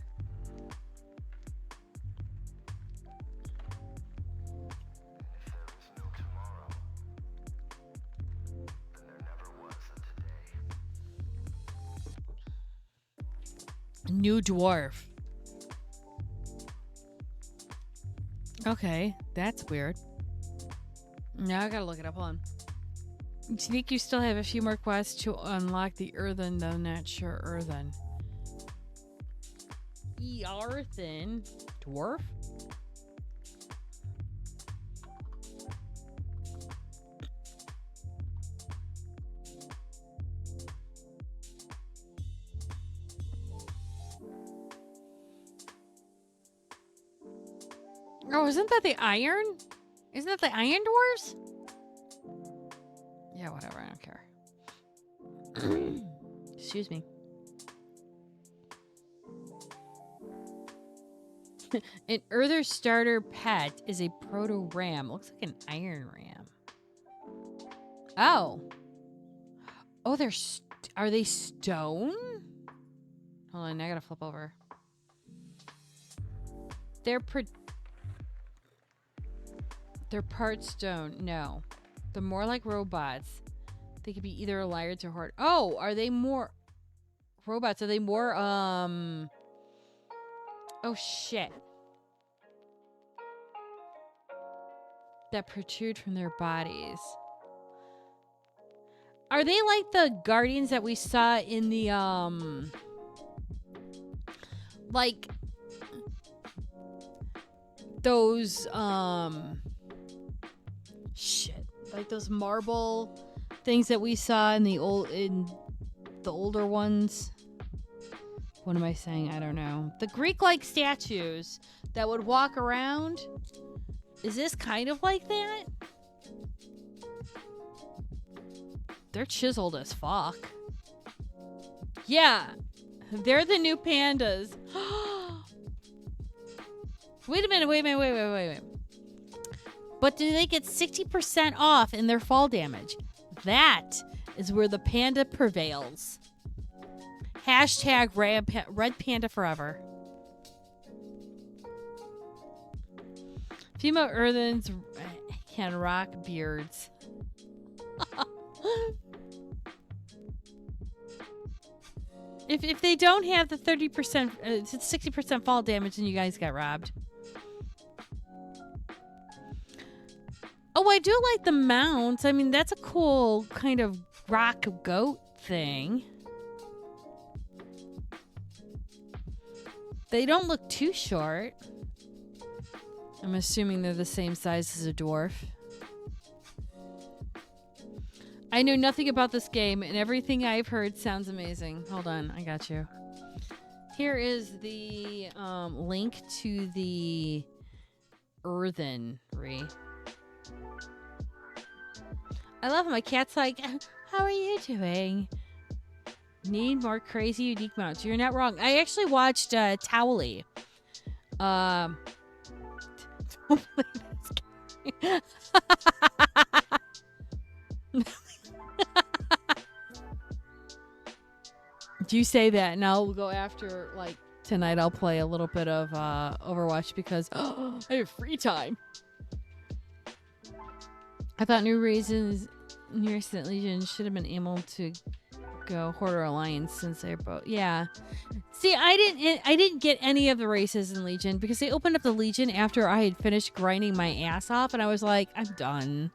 New dwarf. Okay, that's weird. Now I gotta look it up. Hold on. Sneak, you still have a few more quests to unlock the earthen, though not sure earthen. Earthen? Dwarf? Oh, isn't that the iron? Isn't that the iron dwarves? Yeah, whatever. I don't care. Excuse me. An earther starter pet is a proto ram. Looks like an iron ram. Oh. Oh, are they stone? Hold on, I gotta flip over. They're part stone. No. They're more like robots. They could be either a liar or horde. Oh, are they more robots? Are they more oh shit. That protrude from their bodies. Are they like the guardians that we saw in the like those shit, like those marble things that we saw in the older ones? What am I saying? I don't know. The Greek-like statues that would walk around. Is this kind of like that? They're chiseled as fuck. Yeah. They're the new pandas. Wait a minute. But do they get 60% off in their fall damage? That is where the panda prevails. Hashtag red panda forever. Female earthens can rock beards. If they don't have the 30%, 60% fall damage, then you guys got robbed. Oh, I do like the mounts. I mean, that's a cool kind of rock goat thing. They don't look too short. I'm assuming they're the same size as a dwarf. I know nothing about this game, and everything I've heard sounds amazing. Hold on, I got you. Here is the link to the earthenry. I love it. My cat's like, how are you doing? Need more crazy unique mounts. You're not wrong. I actually watched Towley. Don't play this game. Do you say that? And I'll go after, like, tonight I'll play a little bit of Overwatch because I have free time. I thought New Recent Legion should have been able to go Horde or Alliance since they're both. Yeah. See, I didn't get any of the races in Legion because they opened up the Legion after I had finished grinding my ass off, and I was like, I'm done.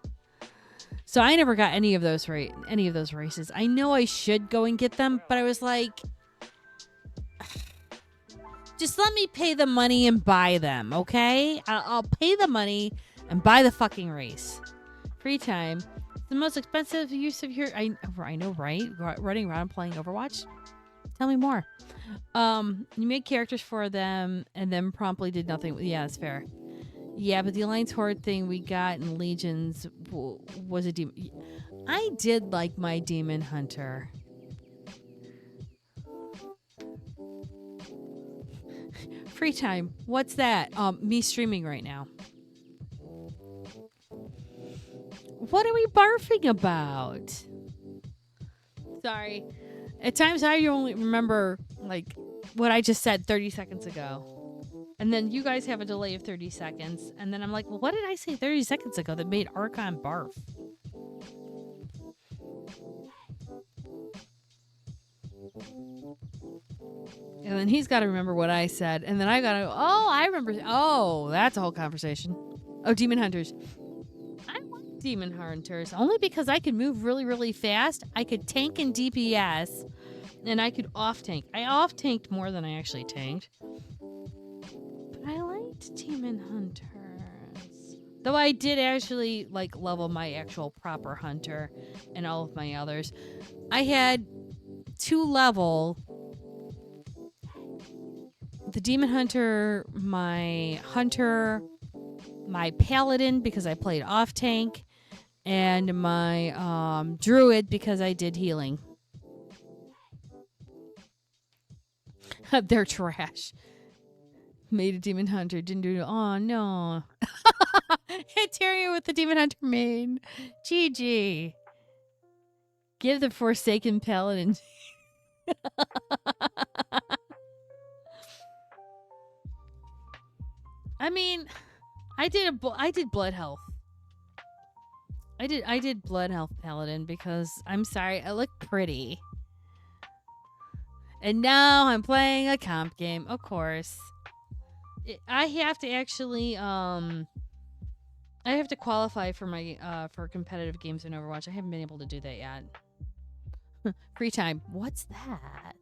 So I never got any of those races. I know I should go and get them, but I was like, just let me pay the money and buy them, okay? I'll pay the money and buy the fucking race. Free time. The most expensive use of your... I know, right? Running around playing Overwatch? Tell me more. You made characters for them and then promptly did nothing. Yeah, that's fair. Yeah, but the Alliance Horde thing we got in Legions was a demon. I did like my Demon Hunter. Free time. What's that? Me streaming right now. What are we barfing about? Sorry. At times I only remember like what I just said 30 seconds ago. And then you guys have a delay of 30 seconds. And then I'm like, well, what did I say 30 seconds ago that made Archon barf? And then he's got to remember what I said. And then I got to, oh, I remember. Oh, that's a whole conversation. Oh, Demon Hunters. I like Demon Hunters only because I could move really, really fast. I could tank in DPS, and I could off tank. I off tanked more than I actually tanked. But I liked Demon Hunters. Though I did actually like level my actual proper hunter and all of my others. I had 2 level the Demon Hunter, my Paladin because I played off tank, and my Druid because I did healing. They're trash. Made a Demon Hunter, didn't do it. Oh no. Hit Tyrion with the Demon Hunter main. GG. Give the Forsaken Paladin. I mean, I did blood health. I did blood health paladin because I'm sorry, I look pretty. And now I'm playing a comp game, of course. I have to actually I have to qualify for my for competitive games in Overwatch. I haven't been able to do that yet. Free time. What's that?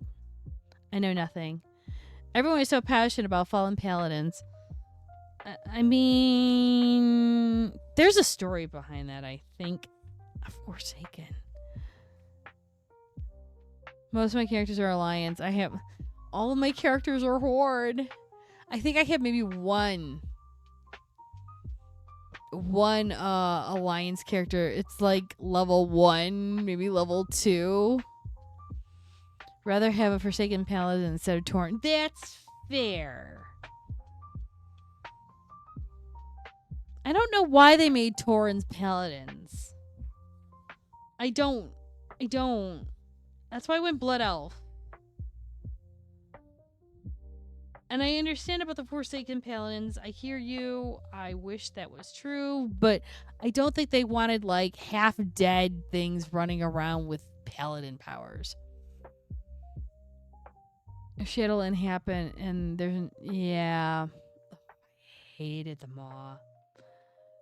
I know nothing. Everyone is so passionate about Fallen Paladins. I mean, there's a story behind that, I think. Forsaken. Most of my characters are Alliance. All of my characters are Horde. I think I have maybe one Alliance character. It's like level 1, maybe level 2. Rather have a Forsaken Paladin instead of Torrent. That's fair. I don't know why they made Tauren's Paladins. I don't. That's why I went Blood Elf. And I understand about the Forsaken Paladins. I hear you. I wish that was true. But I don't think they wanted, like, half-dead things running around with Paladin powers. Shadowland happened, and there's... Yeah. I hated the Maw.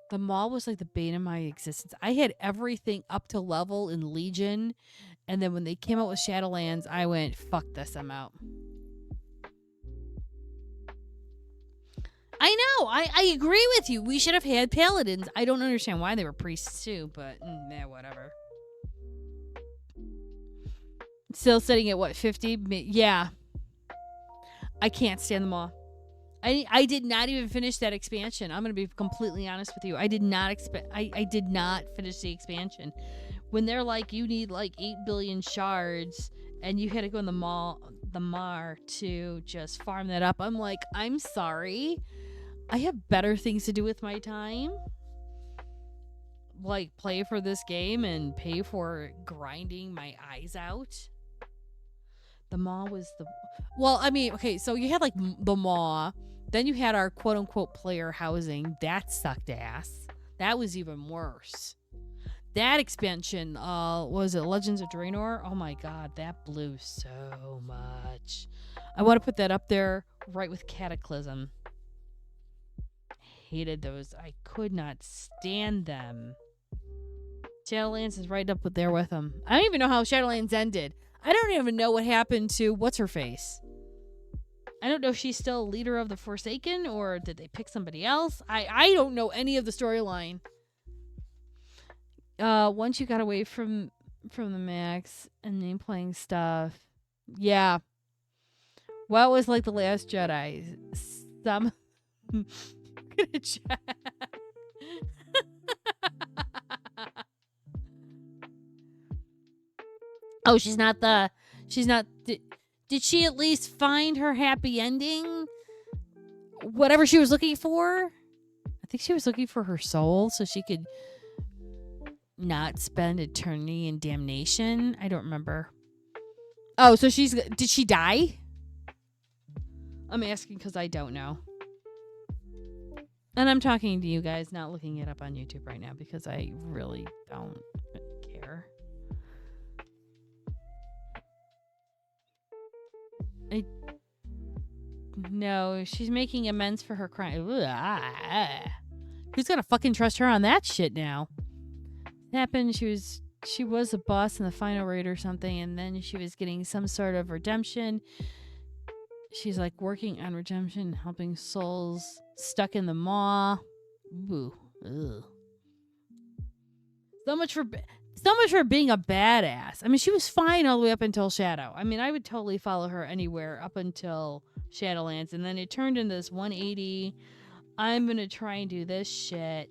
The Maw was like the bane of my existence. I had everything up to level in Legion, and then when they came out with Shadowlands, I went, fuck this, I'm out. I know, I agree with you. We should have had Paladins. I don't understand why they were priests too, but whatever. Still sitting at what, 50? Yeah. I can't stand the Maw. I did not even finish that expansion. I'm going to be completely honest with you. I did not finish the expansion. When they're like, you need like 8 billion shards and you had to go in the Mar to just farm that up. I'm like, I'm sorry. I have better things to do with my time. Like play for this game and pay for grinding my eyes out. The Maw was the... Well, I mean, okay, so you had like the Maw. Then you had our quote-unquote player housing. That sucked ass. That was even worse. That expansion, was it Legends of Draenor? Oh my god, that blew so much. I want to put that up there right with Cataclysm. Hated those. I could not stand them. Shadowlands is right up there with them. I don't even know how Shadowlands ended. I don't even know what happened to what's-her-face. I don't know if she's still leader of the Forsaken or did they pick somebody else. I don't know any of the storyline. Once you got away from the Max and then playing stuff. Yeah. Well, it was like The Last Jedi. Some gonna chat. Oh, she's not. Did she at least find her happy ending? Whatever she was looking for? I think she was looking for her soul so she could not spend eternity in damnation. I don't remember. Oh, so did she die? I'm asking because I don't know. And I'm talking to you guys, not looking it up on YouTube right now because I really don't care. No, she's making amends for her crime. Who's gonna fucking trust her on that shit now? It happened. She was a boss in the final raid or something, and then she was getting some sort of redemption. She's like working on redemption, helping souls stuck in the maw. Ooh, ugh. So much for being a badass. I mean, she was fine all the way up until Shadow. I mean, I would totally follow her anywhere up until Shadowlands, and then it turned into this 180. I'm gonna try and do this shit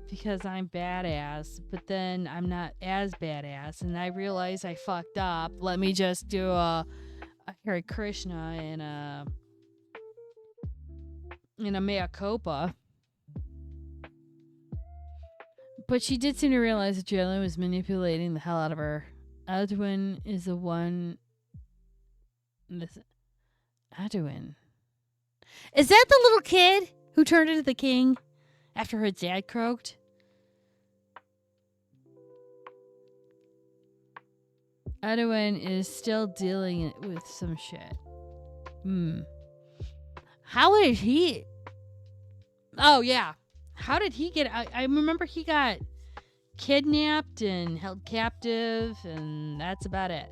because I'm badass, but then I'm not as badass, and I realize I fucked up. Let me just do a Hare Krishna and a mea culpa. But she did seem to realize that Jalen was manipulating the hell out of her. Edwin is the one. Edwin. Is that the little kid who turned into the king after her dad croaked? Edwin is still dealing with some shit. How did he... Oh, yeah. How did he get... I remember he got kidnapped and held captive, and that's about it.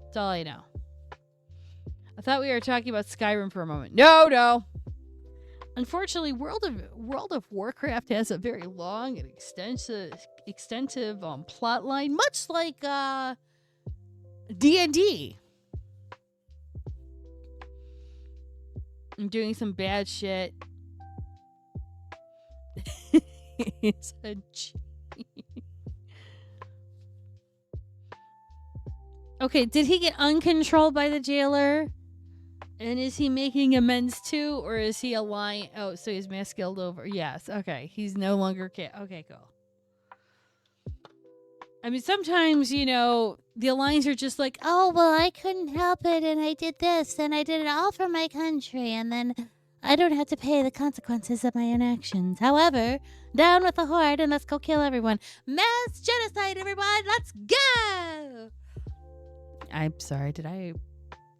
That's all I know. I thought we were talking about Skyrim for a moment. No. Unfortunately, World of Warcraft has a very long and extensive plot line, much like D&D. I'm doing some bad shit. It's a G. Okay, did he get uncontrolled by the jailer? And is he making amends too? Or is he a lion? Oh, so he's maskilled over. Yes, okay. He's no longer... Okay, cool. I mean, sometimes, the Alliance are just like, oh, well, I couldn't help it, and I did this, and I did it all for my country, and then I don't have to pay the consequences of my own actions. However, down with the horde, and let's go kill everyone. Mass genocide, everyone! Let's go! I'm sorry, did I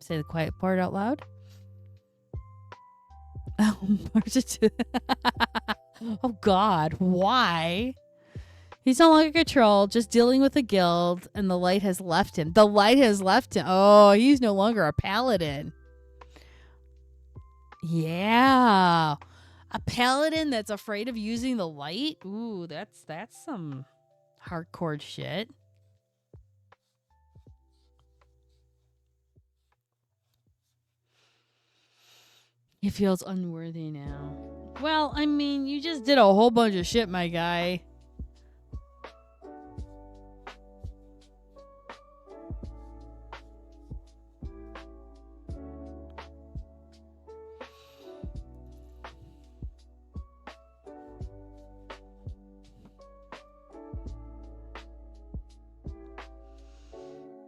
say the quiet part out loud? Oh, God, why? He's no longer controlled, just dealing with the guild, and the light has left him. The light has left him. Oh, he's no longer a paladin. Yeah. A paladin that's afraid of using the light? Ooh, that's some hardcore shit. He feels unworthy now. Well, I mean, you just did a whole bunch of shit, my guy.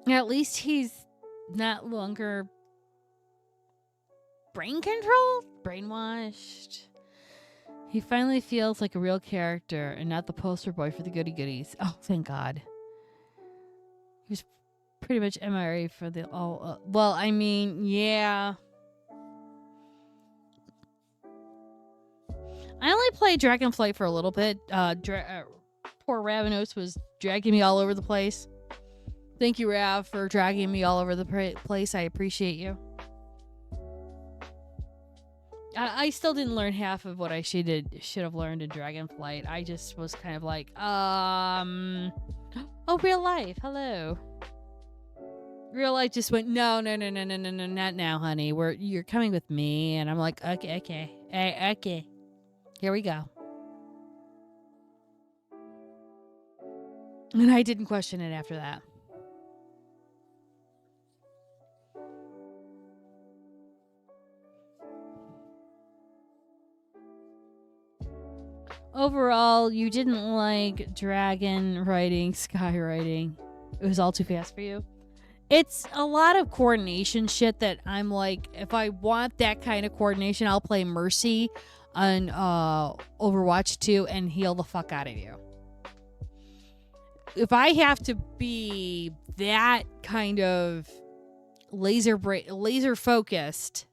At least he's not longer brainwashed. He finally feels like a real character and not the poster boy for the goody goodies. Oh, thank God. He was pretty much MIA for the all. Well, I mean, yeah. I only played Dragonflight for a little bit. Poor Ravenos was dragging me all over the place. Thank you, Rav, for dragging me all over the place. I appreciate you. I still didn't learn half of what I should have learned in Dragonflight. I just was kind of like, oh, real life, hello. Real life just went, no, not now, honey. You're coming with me, and I'm like, okay, here we go. And I didn't question it after that. Overall, you didn't like dragon riding, sky riding. It was all too fast for you. It's a lot of coordination shit that I'm like, if I want that kind of coordination, I'll play Mercy on Overwatch 2 and heal the fuck out of you. If I have to be that kind of laser focused.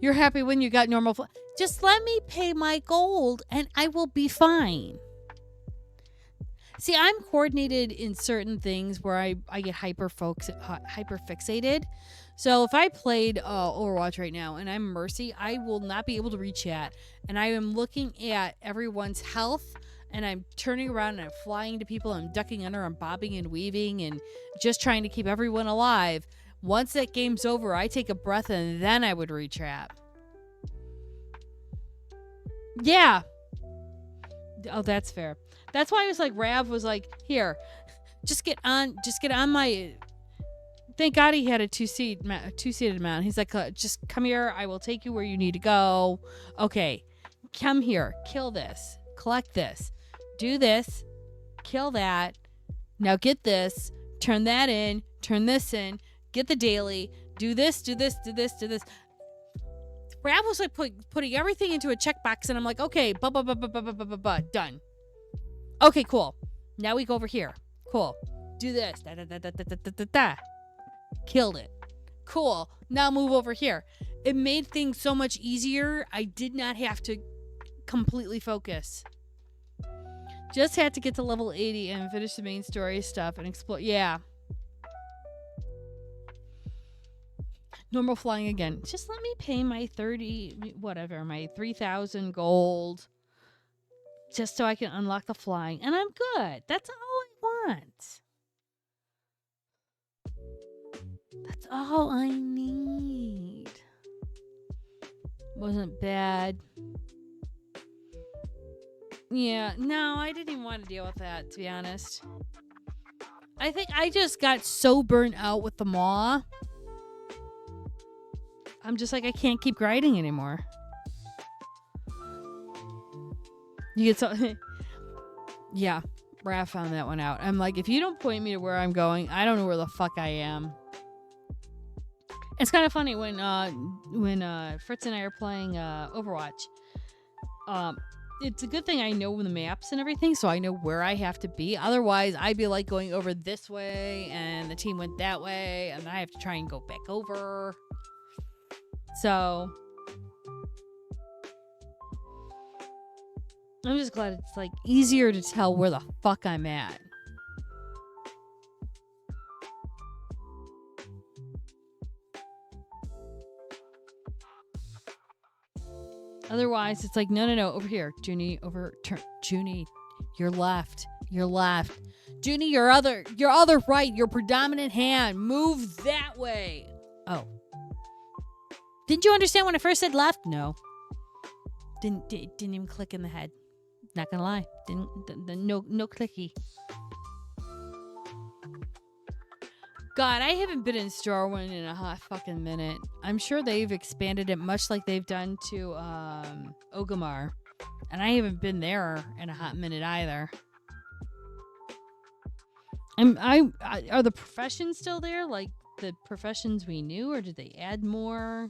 You're happy when you got normal. Just let me pay my gold and I will be fine. See, I'm coordinated in certain things where I get hyper fixated. So if I played Overwatch right now and I'm Mercy, I will not be able to reach chat. And I am looking at everyone's health and I'm turning around and I'm flying to people. I'm ducking under, I'm bobbing and weaving and just trying to keep everyone alive. Once that game's over, I take a breath and then I would reach chat. Yeah. Oh, that's fair. That's why I was like, Rav was like, here, just get on my. Thank God he had a two-seated mount. He's like, just come here. I will take you where you need to go. Okay, come here. Kill this. Collect this. Do this. Kill that. Now get this. Turn that in. Turn this in. Get the daily. Do this. Do this. Do this. Do this. Rav was like putting everything into a checkbox, and I'm like, okay, done. Okay, cool. Now we go over here. Cool. Do this. Killed it. Cool. Now move over here. It made things so much easier. I did not have to completely focus. Just had to get to level 80 and finish the main story stuff and explore. Yeah. Normal flying again. Just let me pay my 3,000 gold. Just so I can unlock the flying. And I'm good. That's all I want. That's all I need. Wasn't bad. Yeah, no, I didn't even want to deal with that, to be honest. I think I just got so burnt out with the maw. I'm just like, I can't keep grinding anymore. You get so... Yeah, Raph found that one out. I'm like, if you don't point me to where I'm going, I don't know where the fuck I am. It's kind of funny when Fritz and I are playing Overwatch. It's a good thing I know the maps and everything, so I know where I have to be. Otherwise, I'd be like going over this way, and the team went that way, and I have to try and go back over. So... I'm just glad it's like easier to tell where the fuck I'm at. Otherwise, it's like, no, over here. Junie, Junie, your left. Junie, your other right, your predominant hand. Move that way. Oh. Didn't you understand when I first said left? No. Didn't even click in the head. Not gonna lie. No clicky. God, I haven't been in Starwind in a hot fucking minute. I'm sure they've expanded it much like they've done to Orgrimmar. And I haven't been there in a hot minute either. Are the professions still there? Like the professions we knew, or did they add more?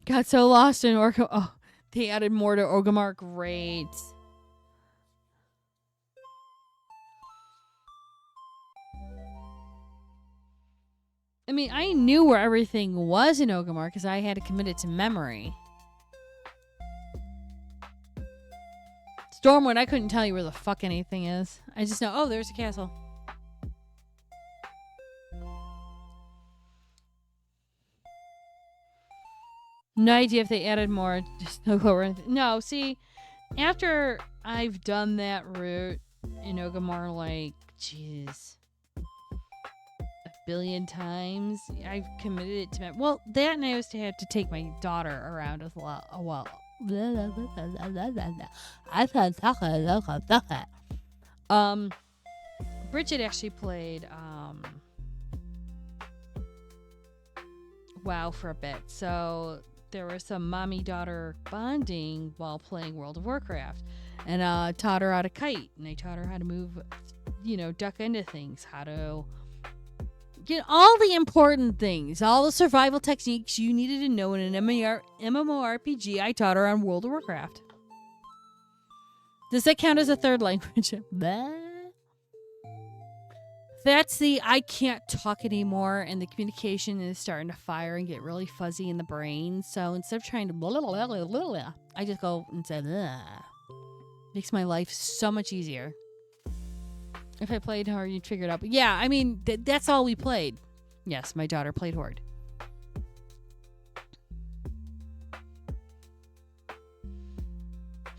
Got so lost in Orgrimmar. Oh, they added more to Orgrimmar. Great. I mean, I knew where everything was in Orgrimmar because I had to commit it to memory. Stormwind, I couldn't tell you where the fuck anything is. I just know, oh, there's a castle. No idea if they added more. Just no clue. No, see, after I've done that route in Orgrimmar, like, jeez, a billion times, I've committed it to well, that and I used to have to take my daughter around as well. Bridget actually played WoW for a bit, so there was some mommy-daughter bonding while playing World of Warcraft. And taught her how to kite. And I taught her how to move, duck into things. How to Get all the important things, all the survival techniques you needed to know in an MMORPG I taught her on World of Warcraft. Does that count as a third language? Blah. That's the I can't talk anymore, and the communication is starting to fire and get really fuzzy in the brain. So instead of trying to blah, blah, blah, blah, blah, blah, I just go and say, blah. Makes my life so much easier. If I played Horde, you'd figure it out. But yeah, I mean, that's all we played. Yes, my daughter played Horde.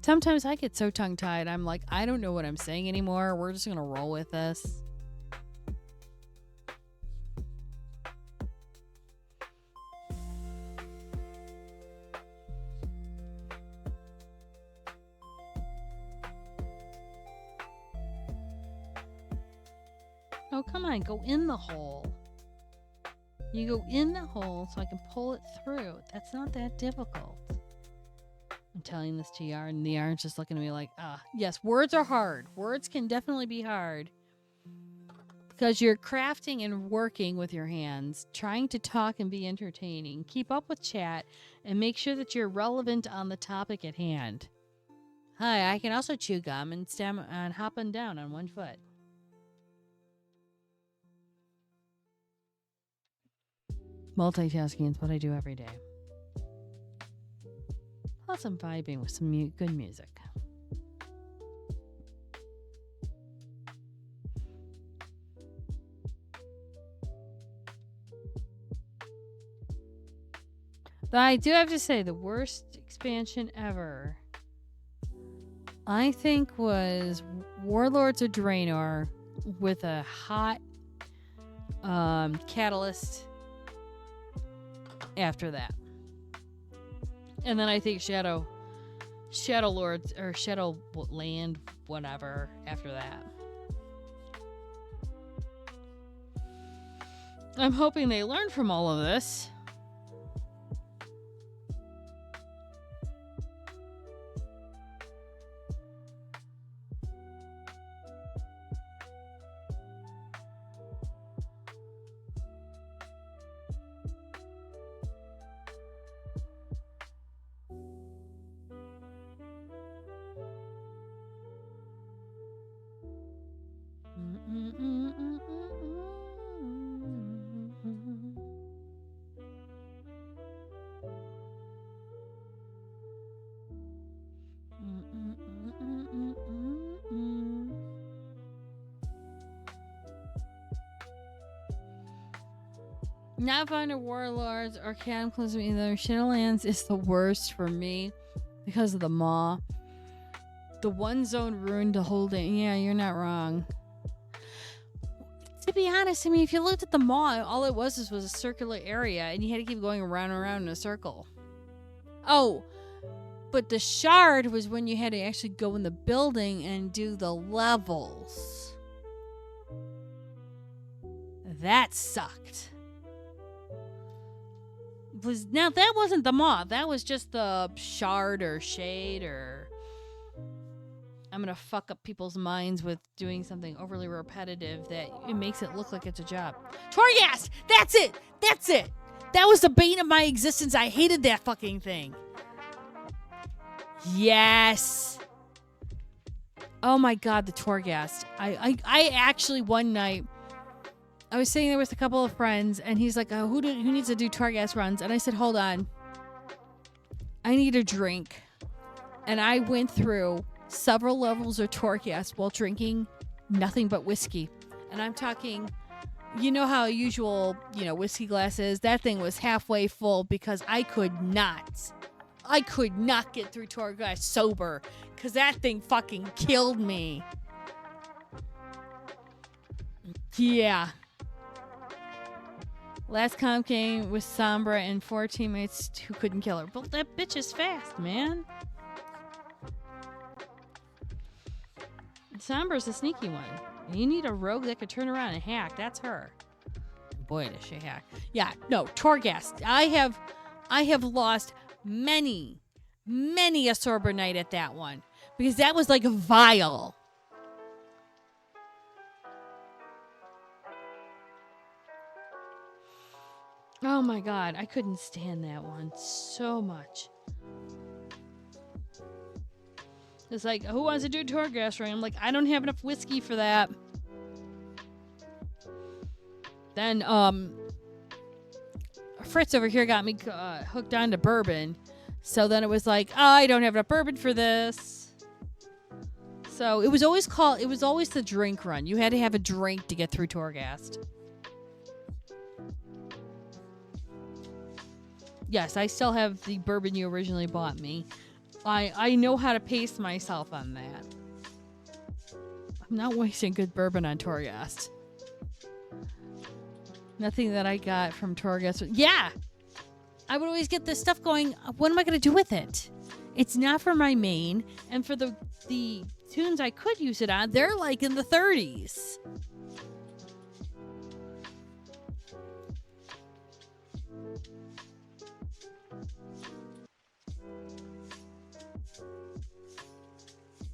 Sometimes I get so tongue-tied, I'm like, I don't know what I'm saying anymore. We're just going to roll with this. Oh, come on, go in the hole. You go in the hole so I can pull it through. That's not that difficult. I'm telling this to Yarn, and the Yarn's just looking at me like, yes, words are hard. Words can definitely be hard. Because you're crafting and working with your hands, trying to talk and be entertaining. Keep up with chat, and make sure that you're relevant on the topic at hand. Hi, I can also chew gum and hop and down on one foot. Multitasking is what I do every day. Plus, I'm vibing with some good music. But I do have to say, the worst expansion ever, I think, was Warlords of Draenor with a hot catalyst after that. And then I think Shadow Lords or Shadow Land, whatever, after that. I'm hoping they learn from all of this. Not finding Warlords or Cataclysm either. Shadowlands is the worst for me because of the Maw. The one zone ruined the whole day. Yeah, you're not wrong. To be honest, I mean, if you looked at the Maw, all it was a circular area, and you had to keep going around and around in a circle. Oh, but the Shard was when you had to actually go in the building and do the levels. That sucked. Now that wasn't the Maw. That was just the Shard or Shade or... I'm going to fuck up people's minds with doing something overly repetitive that it makes it look like it's a job. Torghast! That's it! That's it! That was the bane of my existence. I hated that fucking thing. Yes! Oh my god, the Torghast. I actually one night... I was sitting there with a couple of friends, and he's like, who needs to do Torghast runs? And I said, hold on. I need a drink. And I went through several levels of Torghast while drinking nothing but whiskey. And I'm talking, you know how usual, whiskey glass is? That thing was halfway full because I could not get through Torghast sober because that thing fucking killed me. Yeah. Last comp came with Sombra and 4 teammates who couldn't kill her. But that bitch is fast, man. Sombra's a sneaky one. You need a rogue that could turn around and hack. That's her. Boy, does she hack. Yeah, no, Torghast. I have lost many a Sorber night at that one. Because that was like vile. Oh my god, I couldn't stand that one so much. It's like, who wants to do tour gastronomy? I'm like, I don't have enough whiskey for that. Then, Fritz over here got me hooked on to bourbon. So then it was like, oh, I don't have enough bourbon for this. So it was always the drink run. You had to have a drink to get through Torghast. Yes, I still have the bourbon you originally bought me. I know how to pace myself on that. I'm not wasting good bourbon on Torghast. Nothing that I got from Torghast. Yeah! I would always get this stuff going, what am I going to do with it? It's not for my main, and for the tunes I could use it on, they're like in the 30s.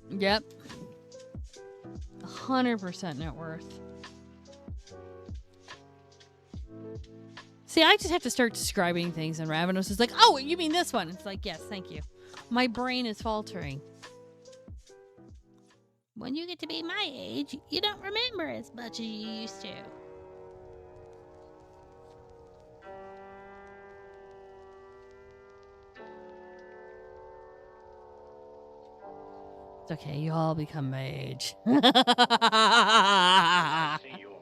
Yep. 100% net worth. See, I just have to start describing things, and Ravenous is like, oh, you mean this one? It's like, yes, thank you. My brain is faltering. When you get to be my age, you don't remember as much as you used to. It's okay, you all become my age. See you a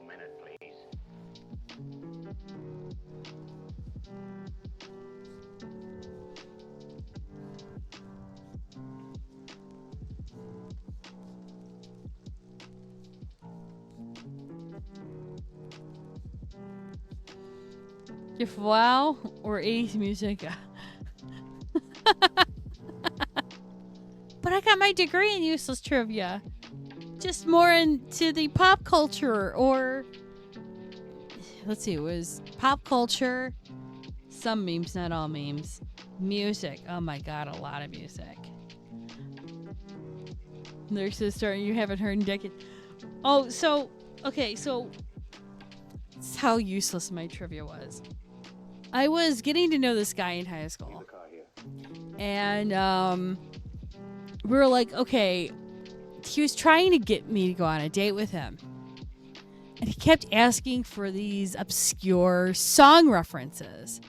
minute, please. If WoW or 80s music. But I got my degree in useless trivia. Just more into the pop culture, or let's see, it was pop culture, some memes, not all memes. Music. Oh my god, a lot of music. Their sister, you haven't heard in decades. Oh, so okay, so that's how useless my trivia was. I was getting to know this guy in high school. And we were like, okay, he was trying to get me to go on a date with him. And he kept asking for these obscure song references.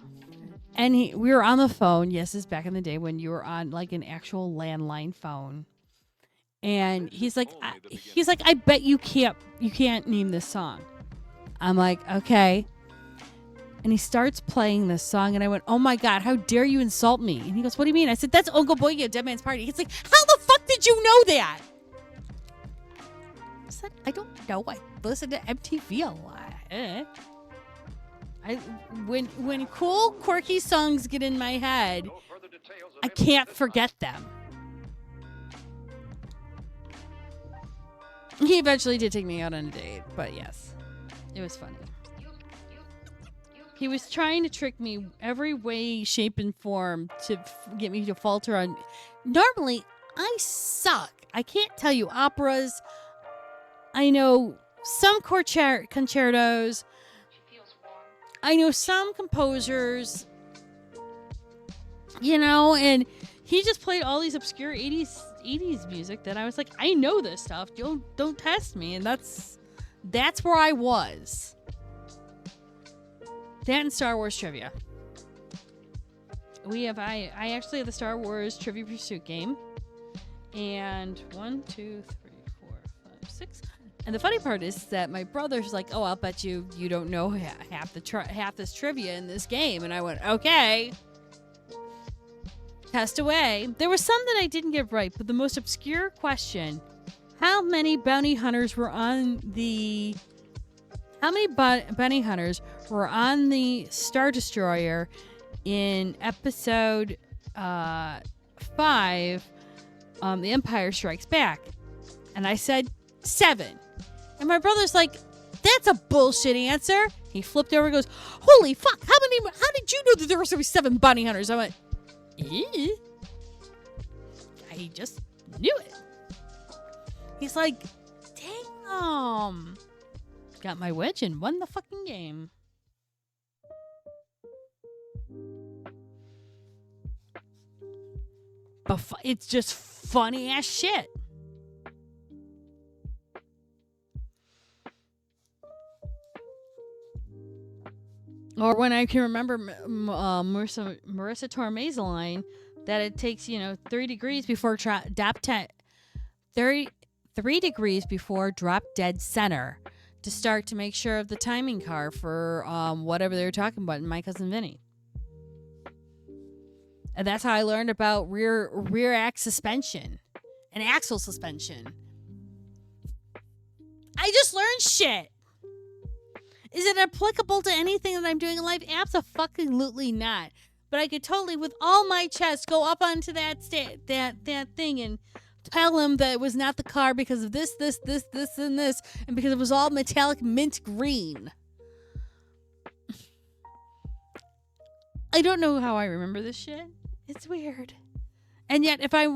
And we were on the phone. Yes, this is back in the day when you were on like an actual landline phone. And he's like, I bet you can't name this song. I'm like, okay. And he starts playing this song, and I went, oh my god, how dare you insult me? And he goes, what do you mean? I said, that's Uncle Boygie at Dead Man's Party. He's like, how the fuck did you know that? I said, I don't know. I listen to MTV a lot. When cool, quirky songs get in my head, I can't forget them. He eventually did take me out on a date, but yes, it was funny. He was trying to trick me every way, shape, and form to get me to falter on. Normally, I suck. I can't tell you operas. I know some concertos. I know some composers. You know, and he just played all these obscure 80s music that I was like, I know this stuff. Don't test me. And that's where I was. That and Star Wars trivia. I actually have the Star Wars Trivia Pursuit game. And 1, 2, 3, 4, 5, 6. And the funny part is that my brother's like, oh, I'll bet you don't know half this trivia in this game. And I went, okay. Test away. There was some that I didn't get right, but the most obscure question, how many bounty hunters were on the Star Destroyer in episode 5, The Empire Strikes Back? And I said 7. And my brother's like, that's a bullshit answer. He flipped over and goes, holy fuck, how did you know that there were 7 bounty hunters? I went, I just knew it. He's like, damn. Got my wedge and won the fucking game. But it's just funny ass shit. Or when I can remember Marissa Torme's line that it takes, 3 degrees before 33 degrees before drop dead center to start to make sure of the timing car for whatever they were talking about in My Cousin Vinny. And that's how I learned about rear axle suspension and axle suspension. I just learned shit. Is it applicable to anything that I'm doing in life? Absolutely not. But I could totally, with all my chest, go up onto that thing and tell him that it was not the car because of this, and this, and because it was all metallic mint green. I don't know how I remember this shit. It's weird. And yet, if I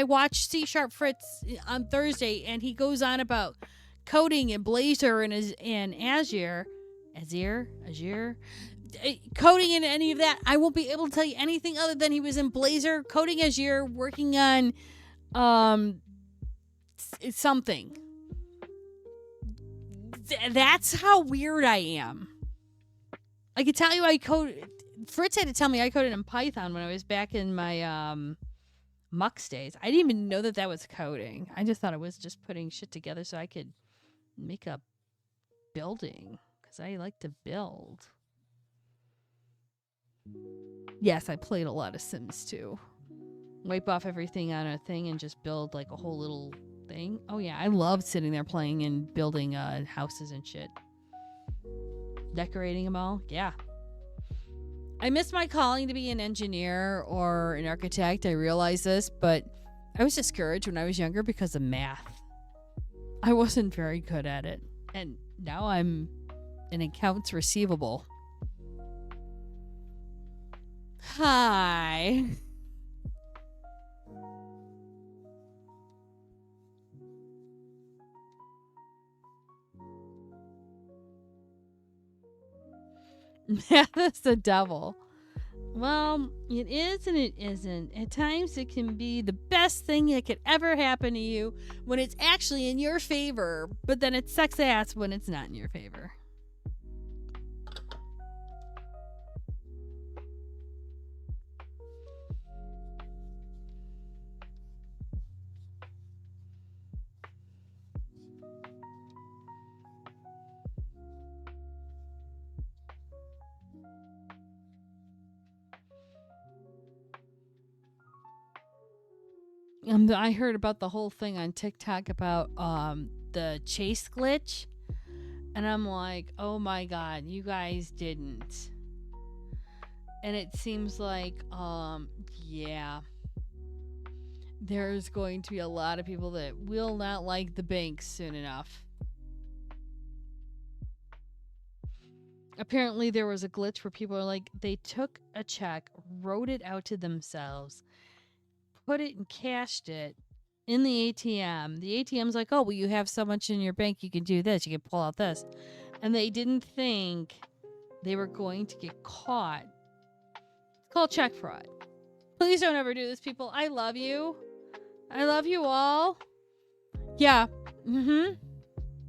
watch C Sharp Fritz on Thursday and he goes on about coding and Blazor and Azure, coding and any of that, I won't be able to tell you anything other than he was in Blazor, coding Azure, working on something. That's how weird I am. I could tell you Fritz had to tell me I coded in Python when I was back in my Mux days. I didn't even know that was coding. I just thought it was just putting shit together so I could make a building. Because I like to build. Yes, I played a lot of Sims too. Wipe off everything on a thing and just build like a whole little thing. Oh yeah, I loved sitting there playing and building houses and shit. Decorating them all. Yeah. I missed my calling to be an engineer or an architect. I realize this, but I was discouraged when I was younger because of math. I wasn't very good at it. And now I'm an accounts receivable. Hi. Math is the devil. Well, it is and it isn't. At times it can be the best thing that could ever happen to you when it's actually in your favor, but then it sucks ass when it's not in your favor. I heard about the whole thing on TikTok about the chase glitch, and I'm like, oh my god, you guys didn't. And it seems like yeah, there's going to be a lot of people that will not like the banks soon enough. Apparently there was a glitch where people are like, they took a check, wrote it out to themselves, put it and cashed it in the ATM. The ATM's like, oh, well, you have so much in your bank, you can do this, you can pull out this. And they didn't think they were going to get caught. It's called check fraud. Please don't ever do this, people. I love you. I love you all. Yeah. And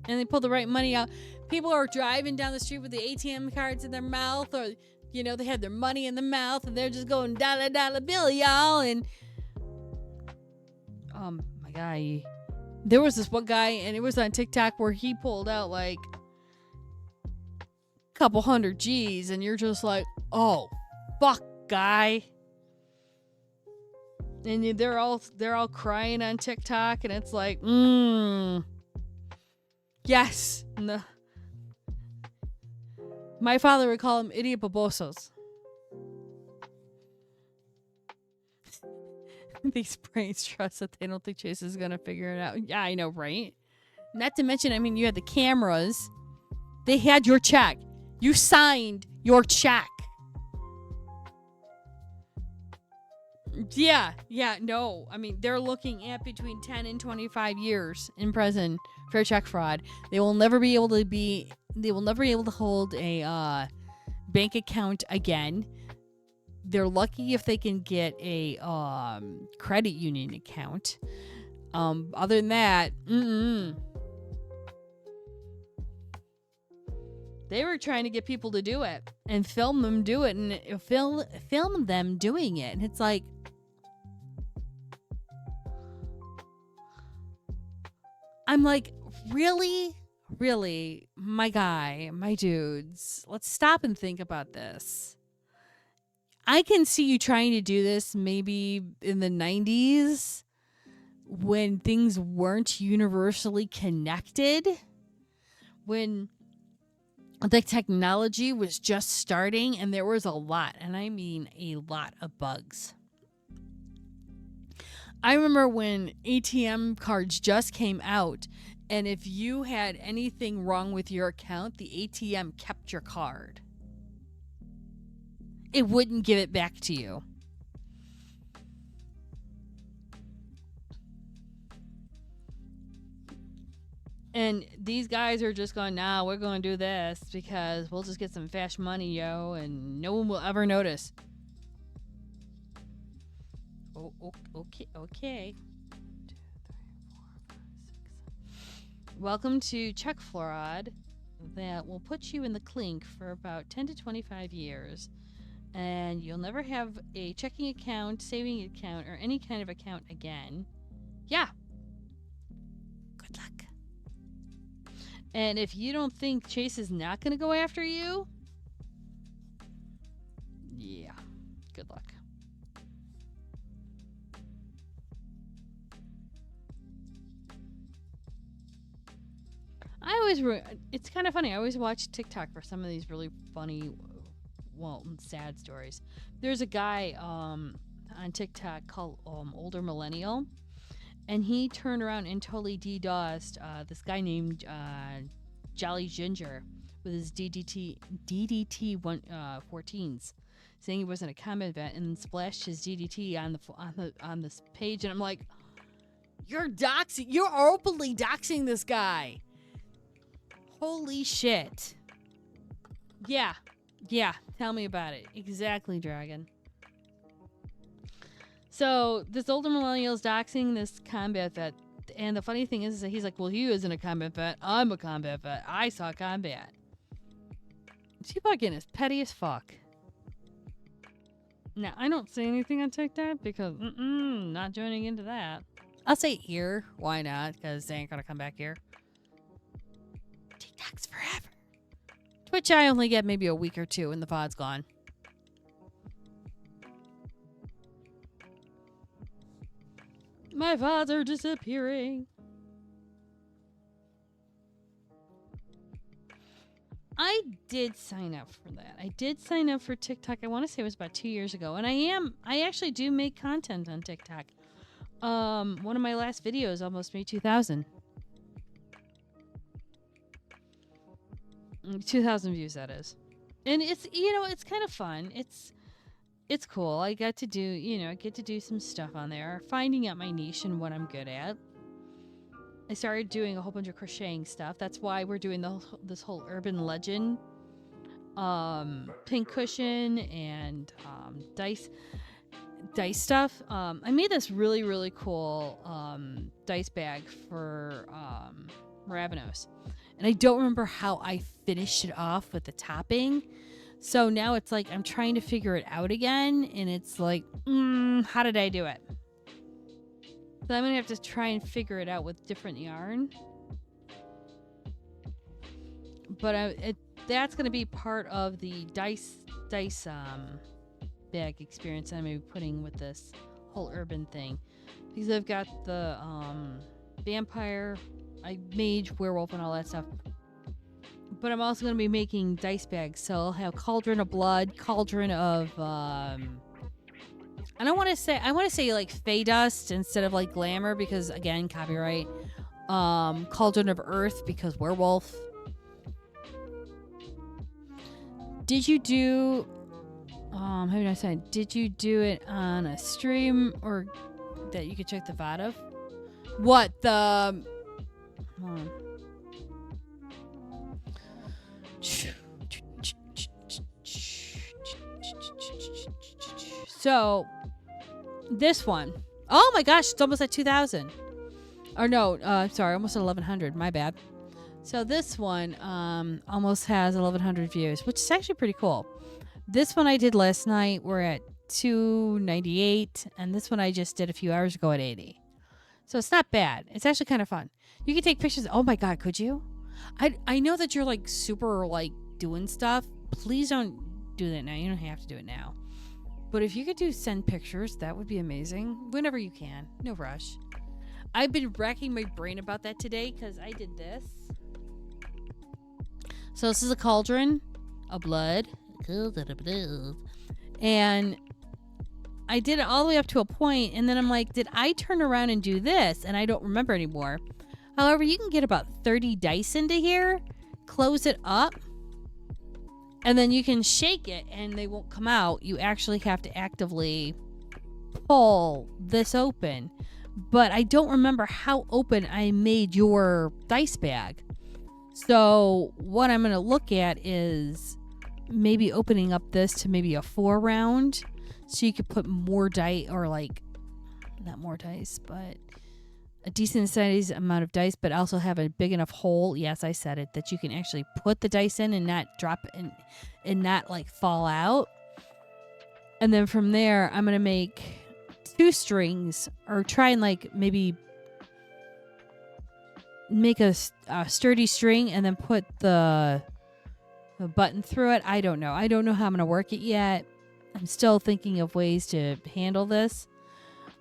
they pull the right money out. People are driving down the street with the ATM cards in their mouth, or, they had their money in the mouth, and they're just going dollar, dollar bill, y'all, and my guy, there was this one guy, and it was on TikTok where he pulled out like a couple hundred G's, and you're just like, oh, fuck, guy. And they're all crying on TikTok, and it's like, yes. No. My father would call them idiot babosos. These brains trust that they don't think Chase is going to figure it out. Yeah, I know, right? Not to mention, you had the cameras. They had your check. You signed your check. Yeah, no. They're looking at between 10 and 25 years in prison for check fraud. They will never be able to hold a bank account again. They're lucky if they can get a credit union account. Other than that, they were trying to get people to do it and film them do it and film them doing it. And it's like, I'm like, really, my guy, my dudes, let's stop and think about this. I can see you trying to do this maybe in the 90s when things weren't universally connected, when the technology was just starting and there was a lot, and I mean a lot of bugs. I remember when ATM cards just came out, and if you had anything wrong with your account, the ATM kept your card. It wouldn't give it back to you. And these guys are just going, nah, we're going to do this because we'll just get some fast money, yo, and no one will ever notice. Oh, okay. 2, 3, 4, 5, 6. Welcome to check fraud that will put you in the clink for about 10 to 25 years. And you'll never have a checking account, saving account, or any kind of account again. Yeah. Good luck. And if you don't think Chase is not going to go after you, yeah, good luck. It's kind of funny. I always watch TikTok for some of these really funny, sad stories. There's a guy on TikTok called Older Millennial, and he turned around and totally DDoSed this guy named Jolly Ginger with his DDT 14s, saying he wasn't a combat vet, and then splashed his DDT on this page. And I'm like, you're openly doxing this guy. Holy shit. Yeah, tell me about it. Exactly, Dragon. So this older millennial's doxing this combat vet, and the funny thing is that he's like, well, he isn't a combat vet. I'm a combat vet. I saw combat. People are getting as petty as fuck. Now, I don't say anything on TikTok because, not joining into that. I'll say here. Why not? Because they ain't gonna come back here. TikTok's forever. Twitch, I only get maybe a week or two and the pod's gone. My pods are disappearing. I did sign up for that. I did sign up for TikTok. I want to say it was about 2 years ago. And I actually do make content on TikTok. One of my last videos almost made 2,000. 2,000 views, that is. And it's, it's kind of fun. It's cool. I get to do some stuff on there, finding out my niche and what I'm good at. I started doing a whole bunch of crocheting stuff. That's why we're doing this whole urban legend pink cushion and dice stuff. I made this really, really cool dice bag for Ravenos. And I don't remember how I finished it off with the topping. So now it's like I'm trying to figure it out again. And it's like, how did I do it? So I'm going to have to try and figure it out with different yarn. But that's going to be part of the dice bag experience I'm going to be putting with this whole urban thing. Because I've got the vampire, mage, werewolf, and all that stuff. But I'm also going to be making dice bags. So I'll have cauldron of blood, cauldron of... I want to say like Fey Dust instead of like Glamour because, again, copyright. Cauldron of Earth because werewolf. Did you do... how did I say? Did you do it on a stream or that you could check the VOD of? What? The... Hold on. So this one, oh my gosh, it's almost at 2,000. Or no, sorry, almost at 1,100. My bad. So this one almost has 1,100 views, which is actually pretty cool. This one I did last night. We're at 298, and this one I just did a few hours ago at 80. So it's not bad. It's actually kind of fun. You can take pictures. Oh my God, could you? I know that you're like super like doing stuff. Please don't do that now. You don't have to do it now. But if you could send pictures, that would be amazing. Whenever you can. No rush. I've been racking my brain about that today because I did this. So this is a cauldron of blood. And I did it all the way up to a point, and then I'm like, did I turn around and do this? And I don't remember anymore. However, you can get about 30 dice into here, close it up, and then you can shake it and they won't come out. You actually have to actively pull this open. But I don't remember how open I made your dice bag. So what I'm going to look at is maybe opening up this to maybe a 4 round. So you could put more dice, or like, not more dice, but a decent sized amount of dice, but also have a big enough hole. Yes, I said it, that you can actually put the dice in and not drop in and not like fall out. And then from there, I'm going to make 2 strings, or try and like maybe make a sturdy string and then put the button through it. I don't know. I don't know how I'm going to work it yet. I'm still thinking of ways to handle this.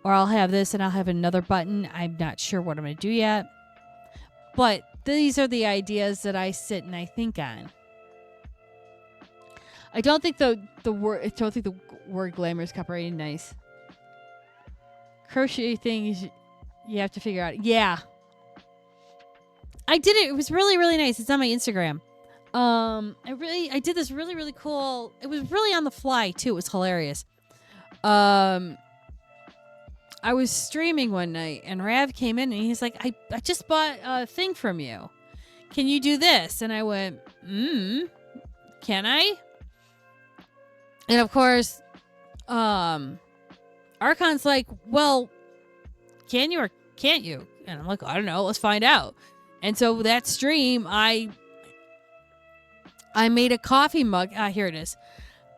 Or I'll have this and I'll have another button. I'm not sure what I'm going to do yet. But these are the ideas that I sit and I think on. I don't think the word glamour is copyrighted nice. Crochet things you have to figure out. Yeah. I did it. It was really, really nice. It's on my Instagram. I did this really, really cool. It was really on the fly too. It was hilarious. I was streaming one night and Rav came in and he's like, I just bought a thing from you. Can you do this? And I went, can I? And of course, Archon's like, well, can you or can't you? And I'm like, I don't know. Let's find out. And so that stream, I made a coffee mug. Here it is.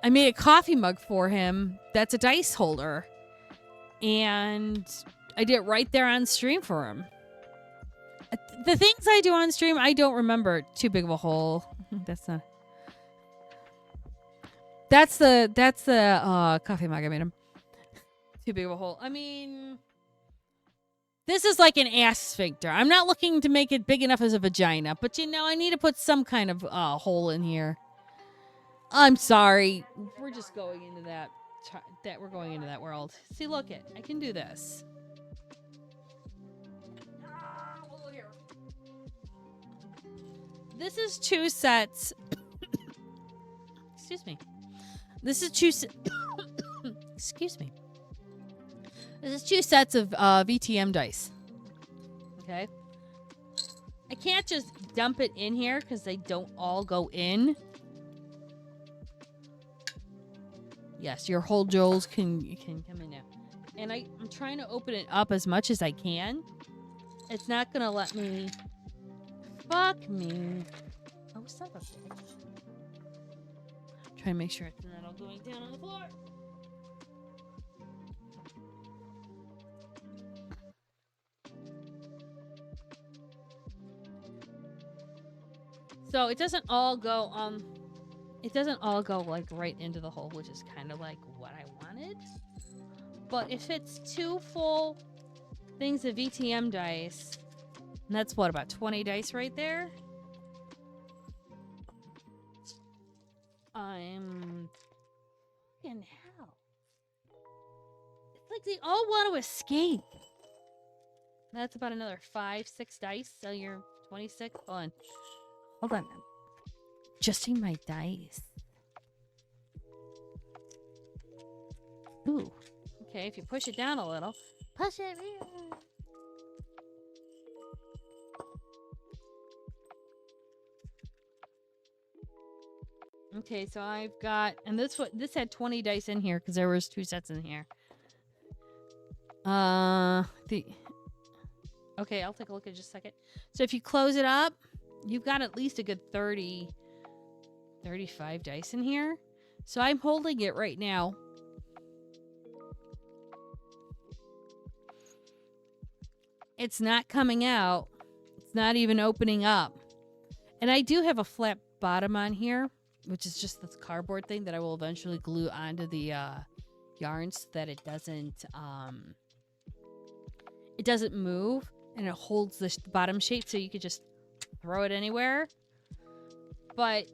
I made a coffee mug for him that's a dice holder. And I did it right there on stream for him. The things I do on stream, I don't remember. Too big of a hole. That's not. That's the coffee mug I made him. Too big of a hole. I mean, this is like an ass sphincter. I'm not looking to make it big enough as a vagina, but I need to put some kind of hole in here. I'm sorry. We're just going into that we're going into that world. See, look I can do this. This is 2 sets. Excuse me. This is 2 excuse me. This is 2 sets of VTM dice. Okay. I can't just dump it in here because they don't all go in. Yes, your whole jewels can come in now. And I'm trying to open it up as much as I can. It's not going to let me. Fuck me. Oh, son of a bitch. Trying to make sure it's not all going down on the floor. So it doesn't all go like right into the hole, which is kind of like what I wanted. But if it's 2 full things of VTM dice, and that's what, about 20 dice right there? I'm fucking hell. It's like they all want to escape. That's about another 5, 6 dice. So you're 26. Hold on. Adjusting my dice. Ooh. Okay, if you push it down a little. Push it. Okay, so I've got, and this had 20 dice in here because there was 2 sets in here. Okay, I'll take a look in just a second. So if you close it up, you've got at least a good 35 dice in here. So I'm holding it right now. It's not coming out. It's not even opening up. And I do have a flat bottom on here, which is just this cardboard thing that I will eventually glue onto the yarn so that it doesn't move, and it holds the bottom shape so you could just throw it anywhere. But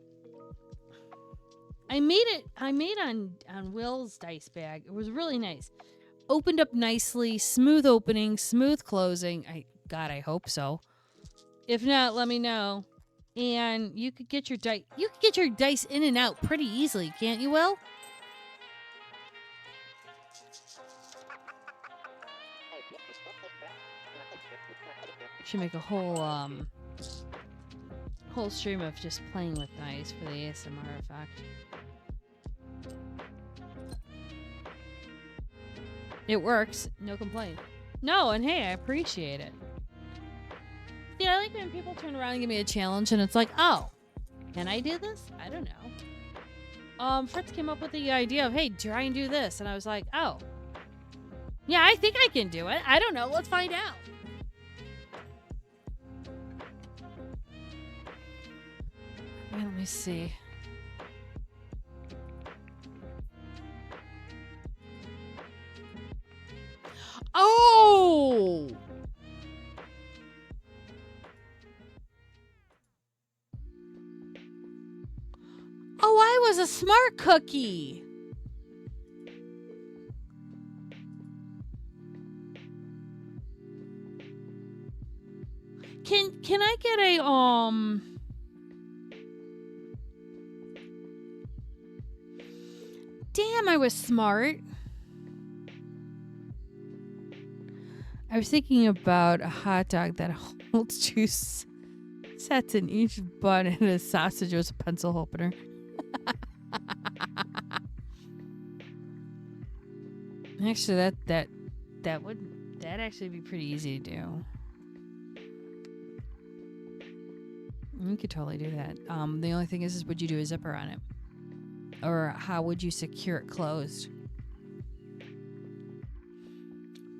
I made on Will's dice bag. It was really nice. Opened up nicely, smooth opening, smooth closing. I hope so. If not, let me know. And you could get your dice. You could get your dice in and out pretty easily, can't you, Will? Should make a whole stream of just playing with dice for the ASMR effect. It works, no complaint. No, and hey, I appreciate it. Yeah, I like when people turn around and give me a challenge and it's like, oh, can I do this? I don't know. Fritz came up with the idea of, hey, try and do this. And I was like, oh. Yeah, I think I can do it. I don't know. Let's find out. Let me see. Oh! Oh, I was a smart cookie. Can I get a Damn, I was smart. I was thinking about a hot dog that holds 2 sets in each bun, and a sausage was a pencil opener. Actually, that would actually be pretty easy to do. You could totally do that. The only thing is would you do a zipper on it? Or how would you secure it closed?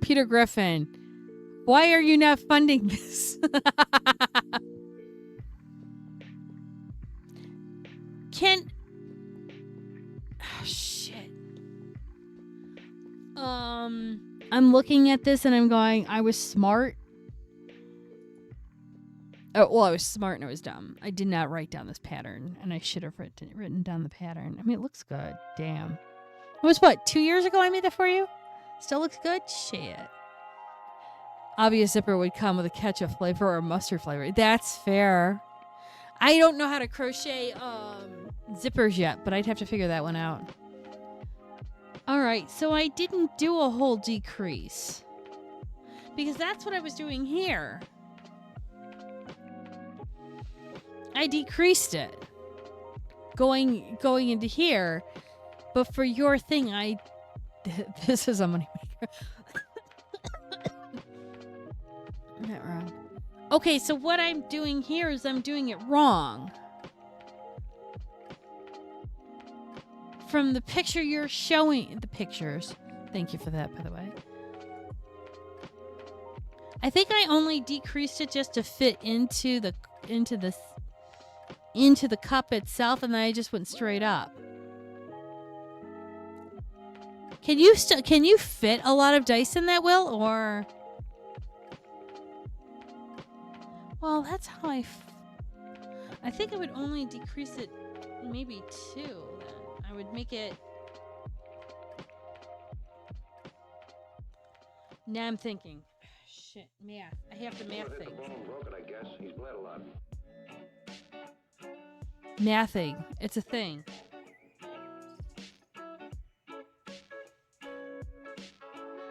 Peter Griffin, why are you not funding this? Oh, shit. I'm looking at this and I'm going, I was smart. Oh, well, I was smart and I was dumb. I did not write down this pattern, and I should have written down the pattern. I mean, it looks good. Damn. It was, what, 2 years ago I made that for you? Still looks good? Shit. Obvious zipper would come with a ketchup flavor or a mustard flavor. That's fair. I don't know how to crochet zippers yet, but I'd have to figure that one out. All right, so I didn't do a whole decrease, because that's what I was doing here. I decreased it going into here, but for your thing, this is a moneymaker. Not wrong. Okay, so what I'm doing here is I'm doing it wrong. From the picture you're showing, the pictures. Thank you for that, by the way. I think I only decreased it just to fit into the cup itself, and then I just went straight up. Can you fit a lot of dice in that, Will? Or, well, that's how I think I would only decrease it maybe 2. Then I would make it. Now I'm thinking. Shit, math. I have to math things. I guess. He's bled a lot. Mathing. It's a thing.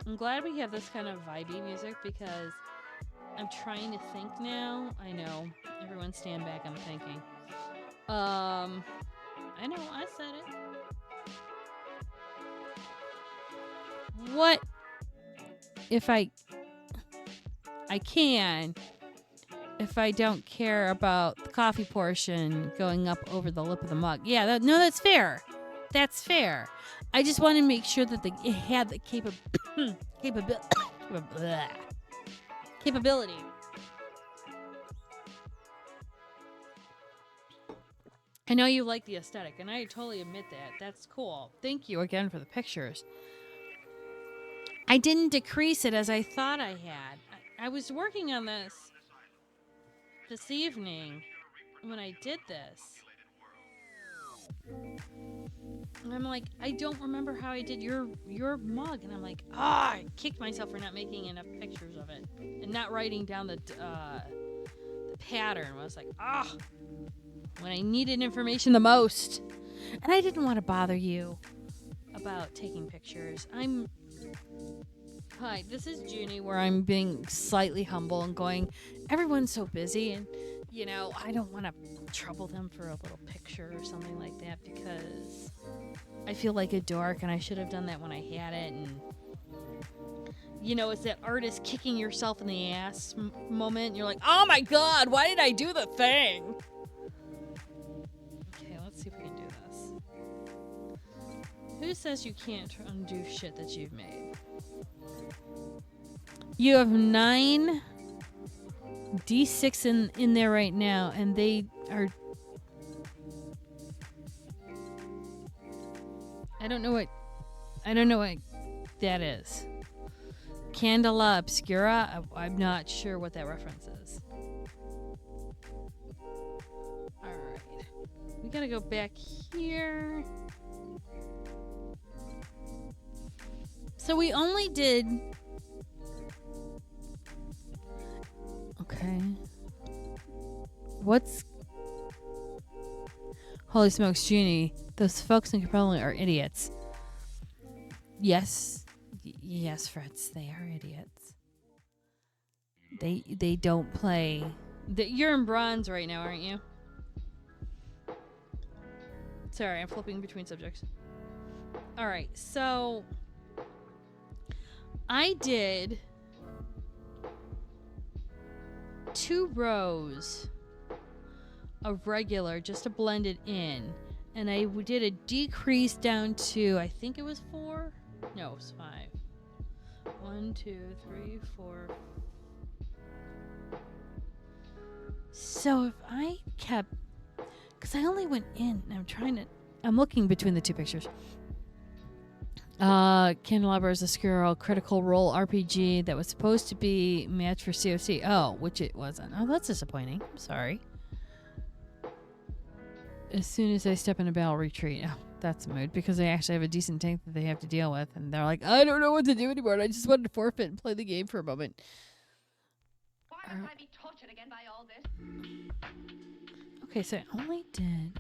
I'm glad we have this kind of vibey music because I'm trying to think now. I know. Everyone stand back. I'm thinking. I know, I said it. What if I can if I don't care about the coffee portion going up over the lip of the mug? Yeah, that's fair. That's fair. I just want to make sure that it had the capability. I know you like the aesthetic, and I totally admit that. That's cool. Thank you again for the pictures. I didn't decrease it as I thought I had. I was working on this evening when I did this. And I'm like, I don't remember how I did your mug. And I'm like, I kicked myself for not making enough pictures of it. And not writing down the pattern. I was like, when I needed information the most. And I didn't want to bother you about taking pictures. Hi, this is Junie, where I'm being slightly humble and going, everyone's so busy, and, I don't want to trouble them for a little picture or something like that, because I feel like a dork, and I should have done that when I had it, and, it's that artist kicking yourself in the ass moment, and you're like, oh my god, why did I do the thing? Okay, let's see if we can do this. Who says you can't undo shit that you've made? You have 9 D6 in there right now, and they are... I don't know what that is. Candela Obscura? I'm not sure what that reference is. Alright. We gotta go back here. So we only did... Okay. What's... Holy smokes, Junie. Those folks in Capella are idiots. Yes. Yes, Fritz, they are idiots. They don't play... You're in bronze right now, aren't you? Sorry, I'm flipping between subjects. Alright, so... I did 2 rows of regular just to blend it in, and I did a decrease down to, I think it was 4? No, it was 5. 1, 2, 3, 4. So if I kept, because I only went in, and I'm looking between the 2 pictures. Candelabra is a Squirrel Critical Role RPG that was supposed to be matched for COC. Oh, which it wasn't. Oh, that's disappointing. I'm sorry. As soon as they step in a battle retreat. Oh, that's a mood, because they actually have a decent tank that they have to deal with, and they're like, I don't know what to do anymore, and I just wanted to forfeit and play the game for a moment. Why must I be tortured again by all this? Okay, so I only did...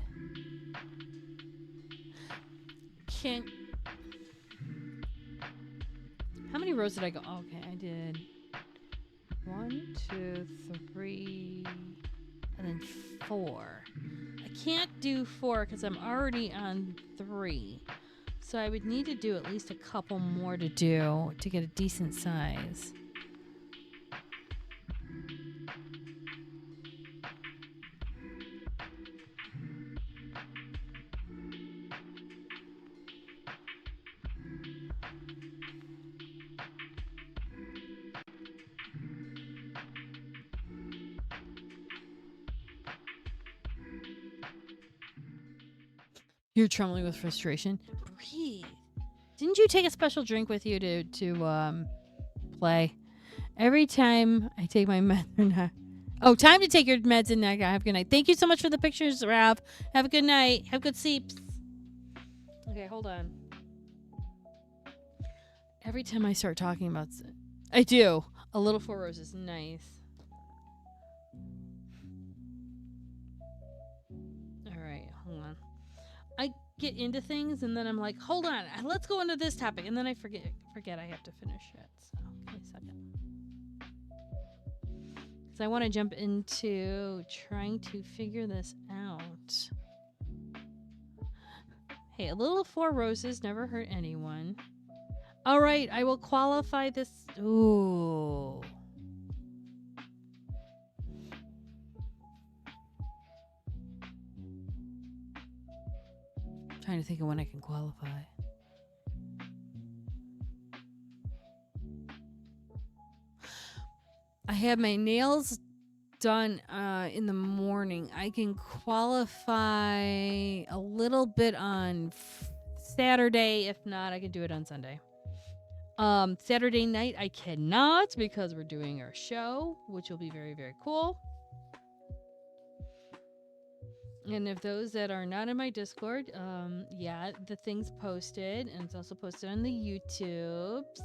How many rows did I go? Okay, I did 1, 2, 3, and then 4. I can't do 4 because I'm already on 3. So I would need to do at least a couple more to get a decent size. You're trembling with frustration. Breathe. Didn't you take a special drink with you to play? Every time I take my meds. Oh, time to take your meds and have a good night. Thank you so much for the pictures, Rav. Have a good night. Have good sleeps. Okay, hold on. Every time I start talking about I do. A little 4 rows is nice. Alright, hold on. I get into things and then I'm like, hold on, let's go into this topic, and then I forget I have to finish it. So give me a second. Because I want to jump into trying to figure this out. Hey, a little four roses never hurt anyone. All right, I will qualify this. Ooh. Trying to think of when I can qualify. I have my nails done in the morning. I can qualify a little bit on Saturday. If not, I can do it on Sunday. Saturday night I cannot because we're doing our show, which will be very, very cool. And if those that are not in my Discord, yeah, the thing's posted, and it's also posted on the YouTubes.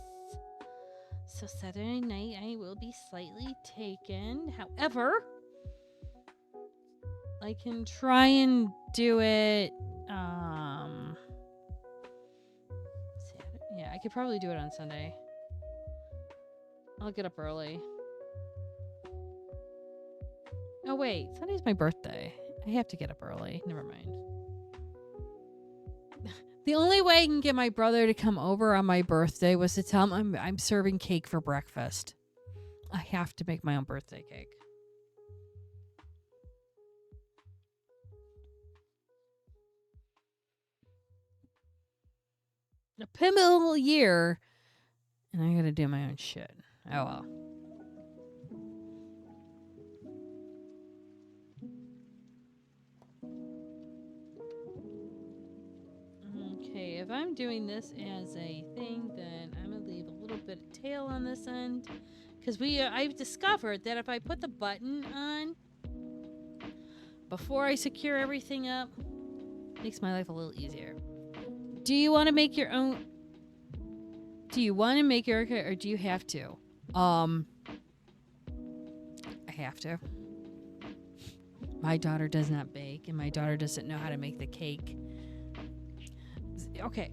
So Saturday night I will be slightly taken. However, I can try and do it. Yeah, I could probably do it on Sunday. I'll get up early. Oh wait, Sunday's my birthday. I have to get up early. Never mind. The only way I can get my brother to come over on my birthday was to tell him I'm serving cake for breakfast. I have to make my own birthday cake. A pivotal year, and I gotta do my own shit. Oh well. Okay, if I'm doing this as a thing, then I'm gonna leave a little bit of tail on this end, because I've discovered that if I put the button on before I secure everything up, it makes my life a little easier. Do you want to make your own? Do you want to make your own, or do you have to? I have to. My daughter does not bake, and my daughter doesn't know how to make the cake. Okay.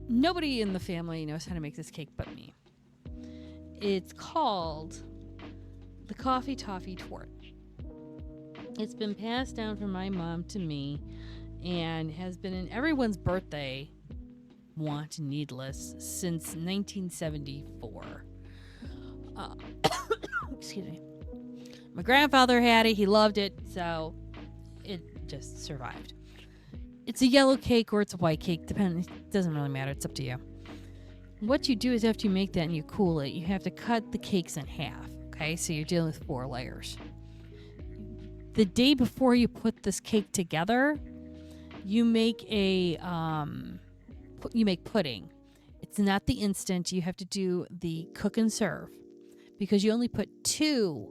Nobody in the family knows how to make this cake but me. It's called the Coffee Toffee Tort. It's been passed down from my mom to me and has been in everyone's birthday want needless since 1974. Excuse me. My grandfather had it. He loved it, so it just survived. It's a yellow cake or it's a white cake. It doesn't really matter. It's up to you. What you do is after you make that and you cool it, you have to cut the cakes in half. Okay, so you're dealing with 4 layers. The day before you put this cake together, you make pudding. It's not the instant. You have to do the cook and serve because you only put 2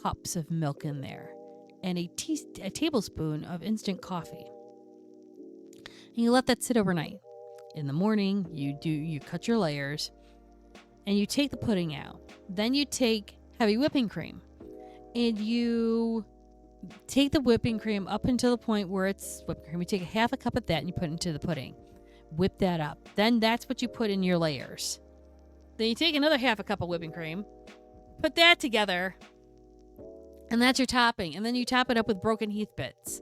cups of milk in there and a tablespoon of instant coffee. And you let that sit overnight. In the morning, you cut your layers and you take the pudding out. Then you take heavy whipping cream and you take the whipping cream up until the point where it's whipped cream. You take a half a cup of that and you put it into the pudding. Whip that up. Then that's what you put in your layers. Then you take another half a cup of whipping cream, put that together, and that's your topping. And then you top it up with broken Heath bits.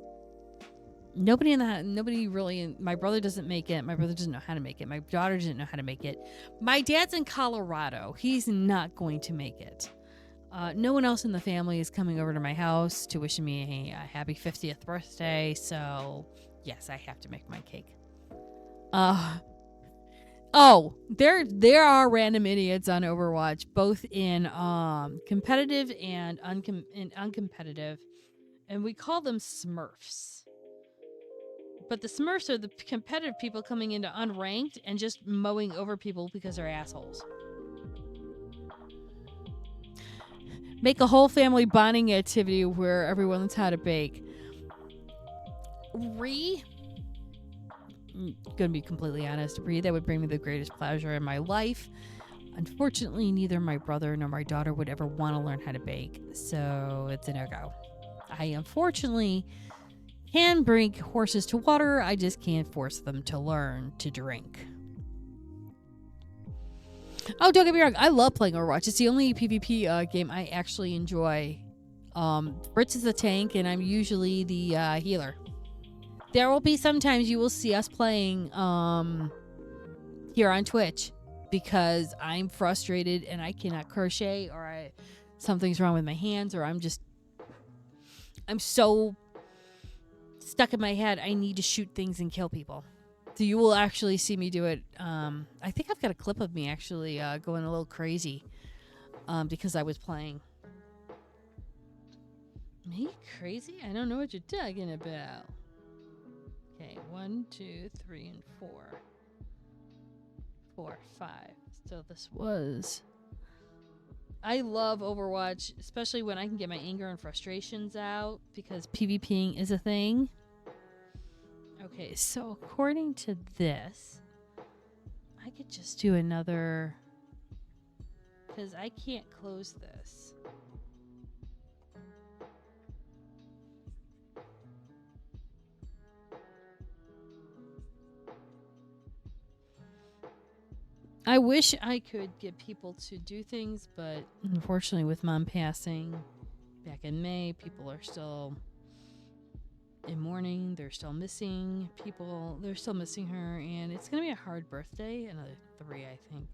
Nobody really, my brother doesn't make it. My brother doesn't know how to make it. My daughter doesn't know how to make it. My dad's in Colorado. He's not going to make it. No one else in the family is coming over to my house to wish me a happy 50th birthday. So, yes, I have to make my cake. There are random idiots on Overwatch, both in competitive and uncompetitive, and we call them Smurfs. But the Smurfs are the competitive people coming into unranked and just mowing over people because they're assholes. Make a whole family bonding activity where everyone learns how to bake. Gonna be completely honest, that would bring me the greatest pleasure in my life. Unfortunately, neither my brother nor my daughter would ever want to learn how to bake, so it's a no-go. I unfortunately can bring horses to water. I just can't force them to learn to drink. Oh, don't get me wrong. I love playing Overwatch. It's the only PvP game I actually enjoy. Fritz is the tank, and I'm usually the healer. There will be sometimes you will see us playing here on Twitch because I'm frustrated and I cannot crochet, or something's wrong with my hands, or I'm so stuck in my head I need to shoot things and kill people. So you will actually see me do it. I think I've got a clip of me actually going a little crazy because I was playing. Me crazy? I don't know what you're talking about. Okay, 1, 2, 3, and 4. 4, 5. So this was... I love Overwatch, especially when I can get my anger and frustrations out, because PvPing is a thing. Okay, so according to this, I could just do another... because I can't close this. I wish I could get people to do things, but unfortunately with Mom passing back in May, people are still in mourning. They're still missing people. They're still missing her, and it's going to be a hard birthday. Another 3, I think.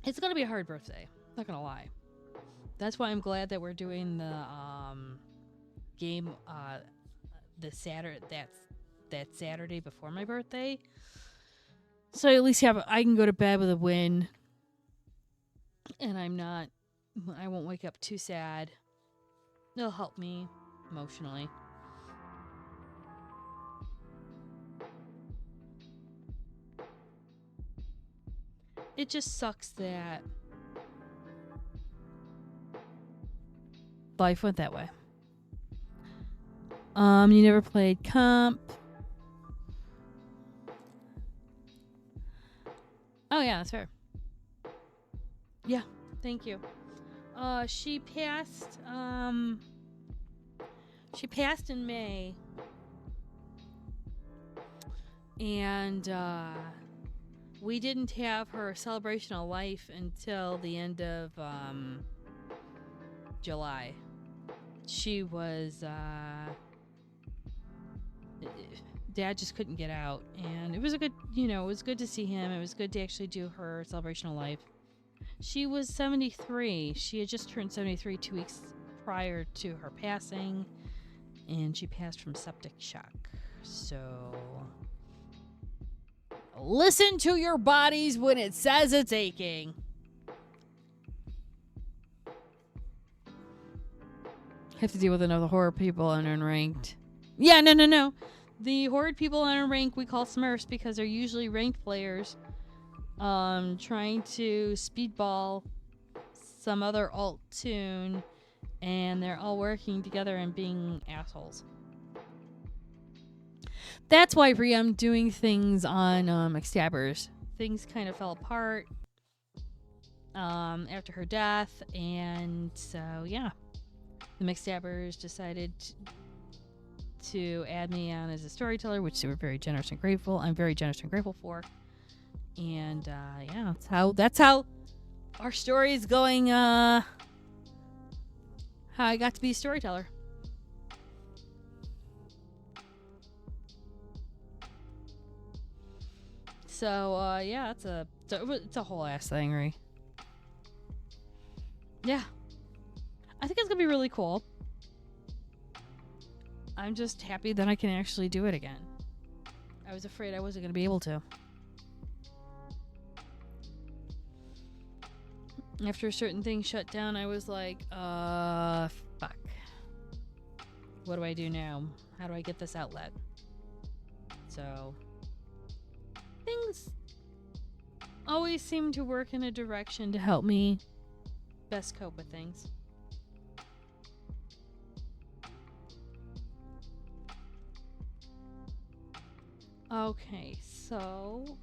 It's going to be a hard birthday. Not going to lie. That's why I'm glad that we're doing the game the Saturday that Saturday before my birthday. So I at least I can go to bed with a win, and I won't wake up too sad. It'll help me emotionally. It just sucks that life went that way. You never played comp. Oh yeah, that's fair. Yeah, thank you. She passed in May. And we didn't have her celebration of life until the end of July. She was Dad just couldn't get out, and it was it was good to see him. It was good to actually do her celebration of life. She was 73. She had just turned 73 2 weeks prior to her passing, and she passed from septic shock. So listen to your bodies when it says it's aching. Have to deal with another horror people on unranked. Yeah, no. The horrid people on unranked we call Smurfs because they're usually ranked players trying to speedball some other alt tune, and they're all working together and being assholes. That's why I'm doing things on McStabbers. Things kind of fell apart after her death, and so yeah, the McStabbers decided to add me on as a storyteller, which they were very generous and grateful. I'm very generous and grateful for. And yeah, that's how our story is going. How I got to be a storyteller. So yeah, it's a whole ass thing, right? Yeah, I think it's gonna be really cool. I'm just happy that I can actually do it again. I was afraid I wasn't gonna be able to. After certain things shut down, I was like, fuck. What do I do now? How do I get this outlet? So, things always seem to work in a direction to help me best cope with things. Okay, so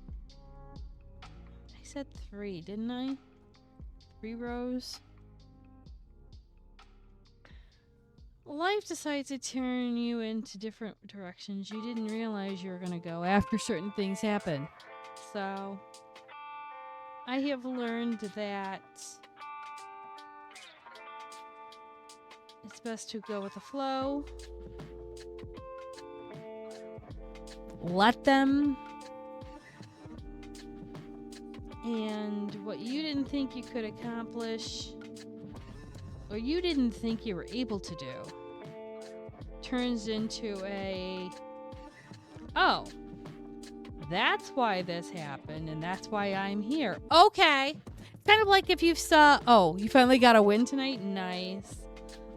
I said 3, didn't I? 3 rows. Life decides to turn you into different directions you didn't realize you were going to go after certain things happen. So I have learned that it's best to go with the flow let them. And what you didn't think you could accomplish, or you didn't think you were able to do, turns into a, oh, that's why this happened, and that's why I'm here. Okay. Kind of like if you saw, oh, you finally got a win tonight? Nice.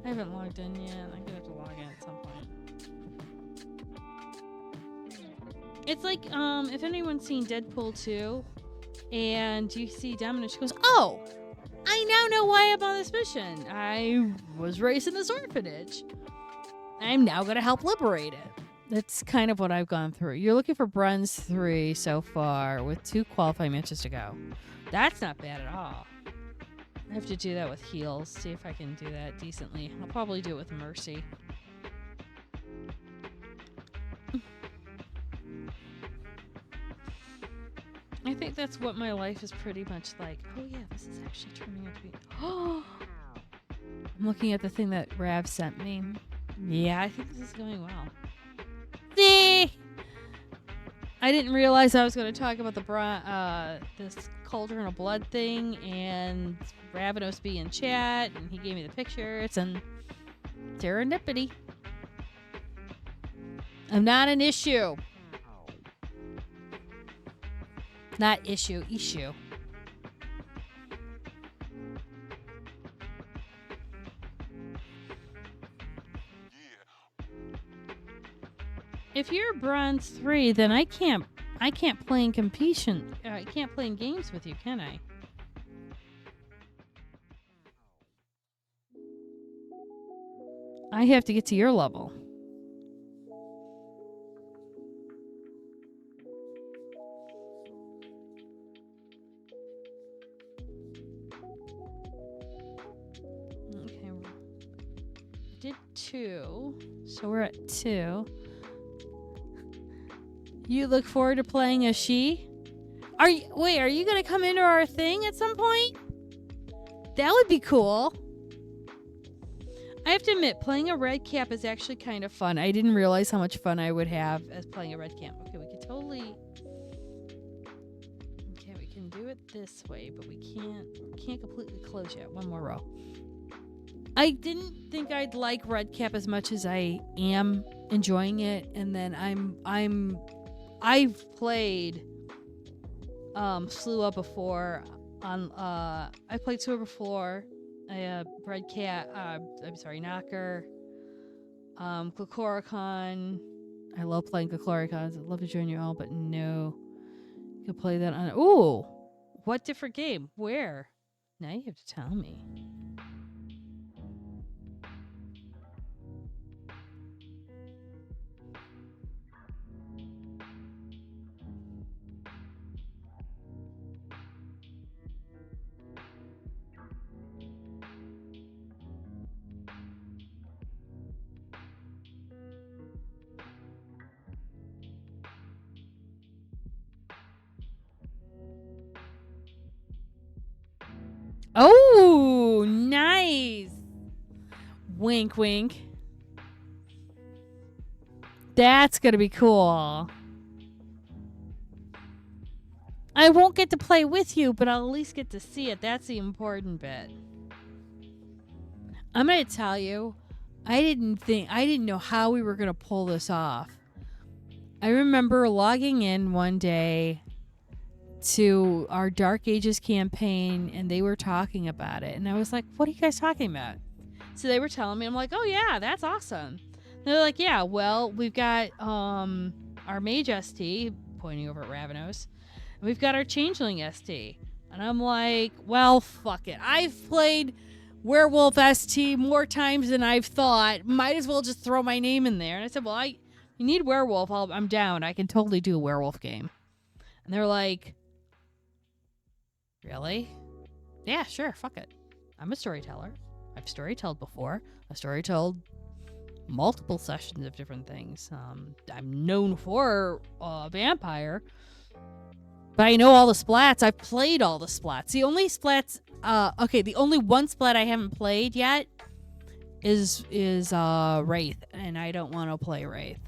I haven't logged in yet. I'm going to have to log in at some point. It's like, if anyone's seen Deadpool 2, and you see Domino, she goes, oh, I now know why I'm on this mission. I was raised in this orphanage. I'm now going to help liberate it. That's kind of what I've gone through. You're looking for bronze 3 so far with 2 qualifying matches to go. That's not bad at all. I have to do that with heals. See if I can do that decently. I'll probably do it with Mercy. I think that's what my life is pretty much like. Oh yeah, this is actually turning out to be... Oh! I'm looking at the thing that Rav sent me. Yeah, I think this is going well. See? I didn't realize I was going to talk about the this Cauldron of Blood thing, and Ravenos be in chat, and he gave me the picture. It's in serendipity. I'm not an issue. Not issue. If you're bronze 3, then I can't play in competition. I can't play in games with you, can I? I have to get to your level. Okay, did 2, so we're at 2. You look forward to playing a she? Are you gonna come into our thing at some point? That would be cool. I have to admit, playing a red cap is actually kind of fun. I didn't realize how much fun I would have as playing a red cap. Okay, we can totally... Okay, we can do it this way, but we can't completely close yet. One more row. I didn't think I'd like red cap as much as I am enjoying it, and then I've played Slua before on I played Slua before. Red Cat, Knocker, Glacoricon. I love playing Glacoricons. I'd love to join you all, but no. You can play that on... Ooh! What different game? Where? Now you have to tell me. Oh, nice. Wink, wink. That's going to be cool. I won't get to play with you, but I'll at least get to see it. That's the important bit. I'm going to tell you, I didn't know how we were going to pull this off. I remember logging in one day to our Dark Ages campaign, and they were talking about it, and I was like, what are you guys talking about? So they were telling me, I'm like, oh yeah, that's awesome. And they're like, yeah, well, we've got our Mage ST, pointing over at Ravenos, and we've got our Changeling ST. And I'm like, well, fuck it. I've played Werewolf ST more times than I've thought. Might as well just throw my name in there. And I said, well, you need Werewolf. I'm down. I can totally do a Werewolf game. And they're like, really? Yeah, sure. Fuck it. I'm a storyteller. I've storytelled before. I've storytold multiple sessions of different things. I'm known for vampire, but I know all the splats. I've played all the splats. The only splats, the only one splat I haven't played yet is Wraith, and I don't want to play Wraith.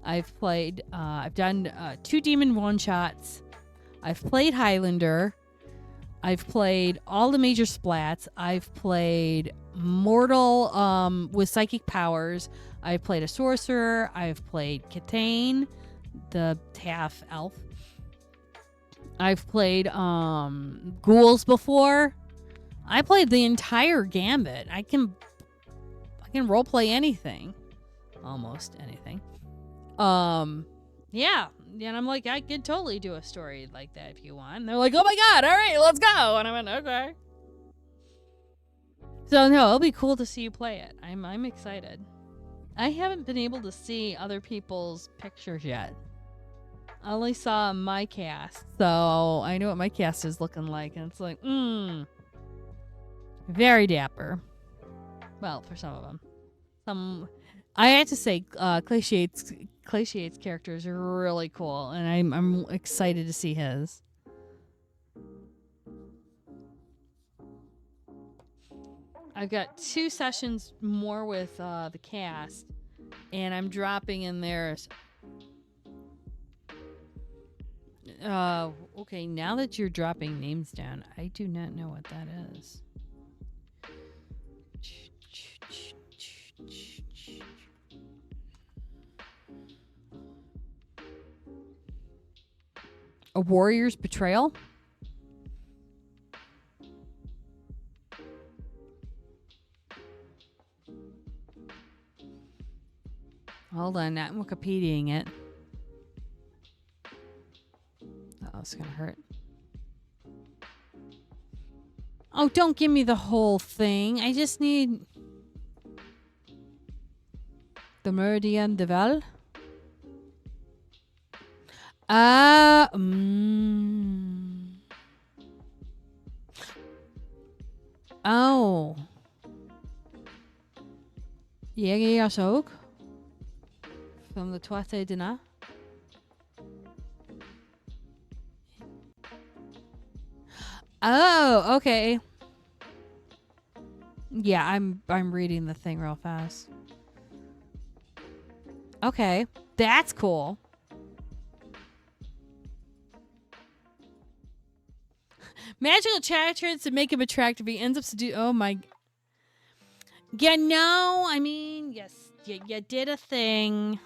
I've played. I've done 2 demon one-shots. I've played Highlander. I've played all the major splats. I've played Mortal with psychic powers. I've played a sorcerer. I've played Catane, the half elf. I've played ghouls before. I played the entire gambit. I can roleplay anything. Almost anything. Yeah. And I'm like, I could totally do a story like that if you want. And they're like, oh my god, all right, let's go. And I went, okay. So no, it'll be cool to see you play it. I'm excited. I haven't been able to see other people's pictures yet. I only saw my cast, so I know what my cast is looking like, and it's like, very dapper. Well, for some of them. I have to say, Clay Shade's characters are really cool, and I'm excited to see his. I've got 2 sessions more with the cast, and I'm dropping in theirs. Okay, now that you're dropping names down, I do not know what that is. A warrior's betrayal? Hold on, not Wikipediaing it. Oh, it's gonna hurt. Oh, don't give me the whole thing. I just need the Meridian de Val. Oh. Jägerjas ook. From the Toite Dina. Oh, okay. Yeah, I'm reading the thing real fast. Okay, that's cool. Magical attractions to make him attractive. He ends up seducing. Oh my. Yeah, no. I mean, yes, you did a thing.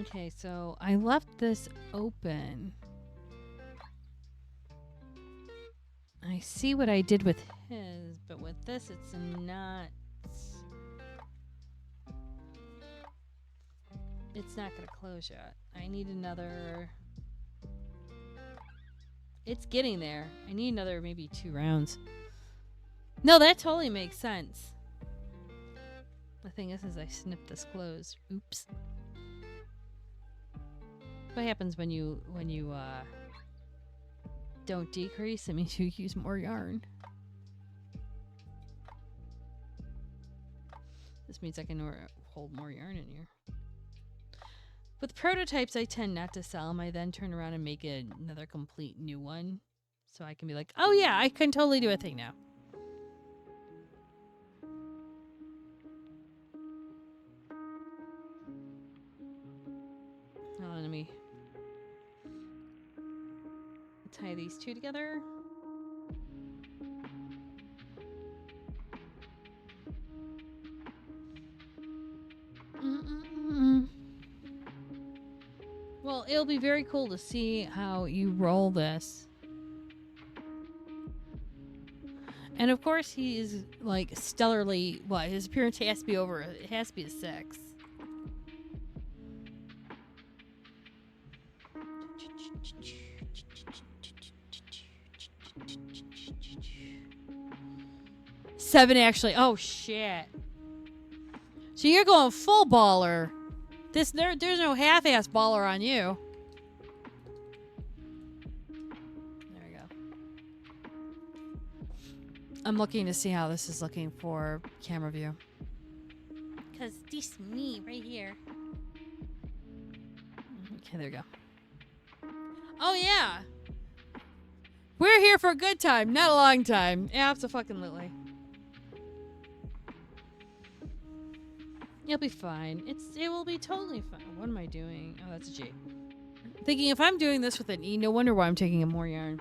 Okay, so I left this open. I see what I did with his, but with this, it's not. It's not going to close yet. I need another. It's getting there. I need another maybe 2 rounds. No, that totally makes sense. The thing is I snip this closed. Oops. What happens when you don't decrease? It means you use more yarn. This means I can hold more yarn in here. With prototypes, I tend not to sell them. I then turn around and make another complete new one. So I can be like, oh yeah, I can totally do a thing now. Hold on, let me tie these 2 together. Well, it'll be very cool to see how you roll this. And of course, he is like stellarly. What, his appearance has to be over. It has to be a 6. Seven, actually. Oh shit! So you're going full baller. There's no half-ass baller on you. There we go. I'm looking to see how this is looking for camera view. Cause this me right here. Okay, there we go. Oh, yeah. We're here for a good time, not a long time. Abso-fucking-lutely. You'll be fine. It will be totally fine. What am I doing? Oh, that's a G. Thinking if I'm doing this with an E, no wonder why I'm taking in more yarn.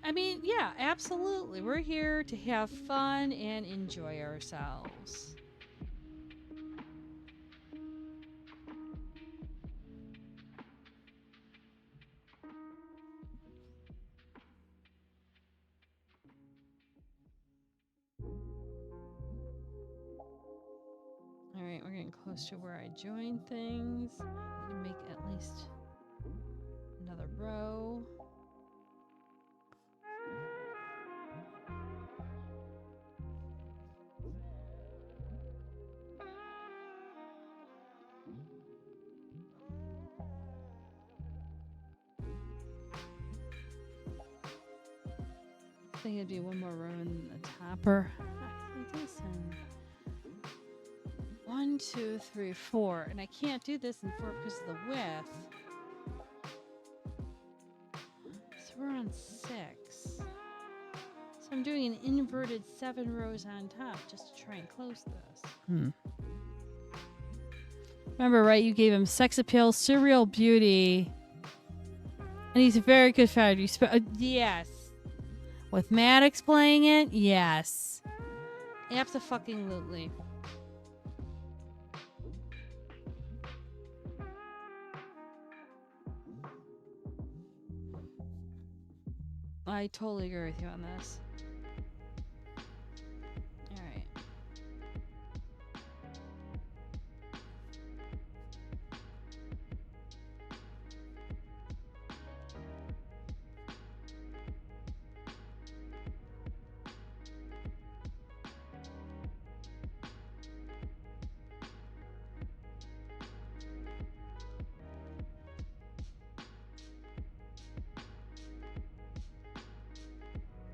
I mean, yeah, absolutely. We're here to have fun and enjoy ourselves. All right, we're getting close to where I join things. I'm gonna make at least another row. I think it'd be one more row in the topper. Actually, this and 1, 2, 3, 4, and I can't do this in 4 because of the width. So we're on 6. So I'm doing an inverted 7 rows on top just to try and close this. Remember, right? You gave him sex appeal, serial beauty, and he's a very good fighter. Yes. With Maddox playing it, yes. Abso-fucking-lutely. I totally agree with you on this. Alright.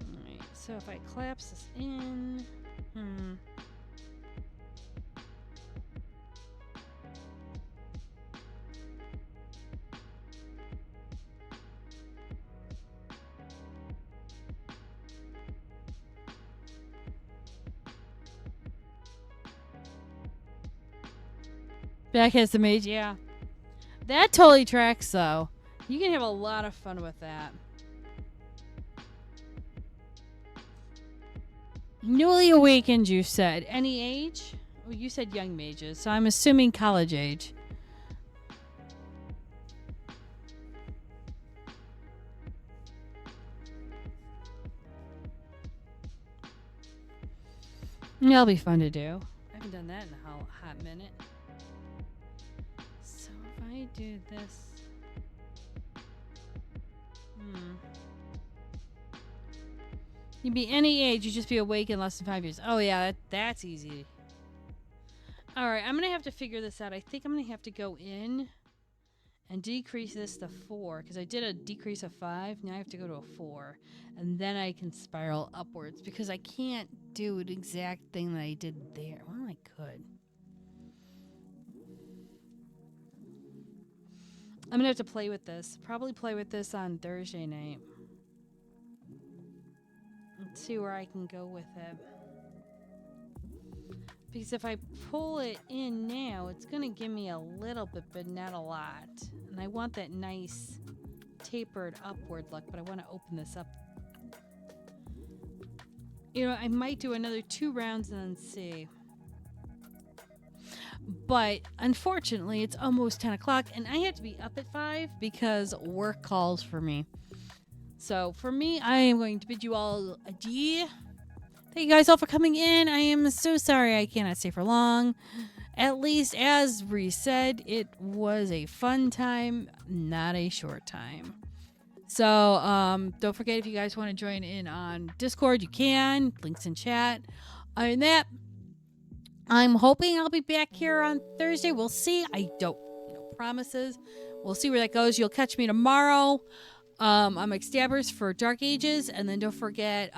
Alright, so if I collapse this in... Back has the mage, yeah. That totally tracks, though. You can have a lot of fun with that. Newly awakened, you said. Any age? Oh, you said young mages, so I'm assuming college age. That'll be fun to do. I haven't done that in a hot minute. So if I do this... You'd be any age, you'd just be awake in less than 5 years. Oh yeah, that's easy. Alright, I'm going to have to figure this out. I think I'm going to have to go in and decrease this to 4. Because I did a decrease of 5. Now I have to go to a 4. And then I can spiral upwards. Because I can't do an exact thing that I did there. Well, I could. I'm going to have to play with this. Probably play with this on Thursday night. Let's see where I can go with it. Because if I pull it in now, it's going to give me a little bit, but not a lot. And I want that nice tapered upward look, but I want to open this up. You know, I might do another 2 rounds and then see. But unfortunately, it's almost 10 o'clock, and I have to be up at 5 because work calls for me. So for me, I am going to bid you all adieu. Thank you guys all for coming in. I am so sorry I cannot stay for long. At least, as Bree said, it was a fun time, not a short time. So don't forget, if you guys want to join in on Discord, you can. Links in chat. Other than that, I'm hoping I'll be back here on Thursday. We'll see. I don't, promises. We'll see where that goes. You'll catch me tomorrow. I'm McStabbers for Dark Ages, and then don't forget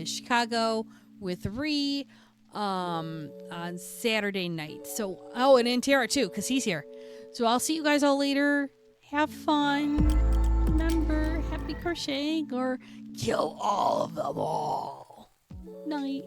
Chicago with Ree on Saturday night. So, and Antara too, because he's here. So I'll see you guys all later. have fun. Remember, happy crocheting or kill all of them all. Night.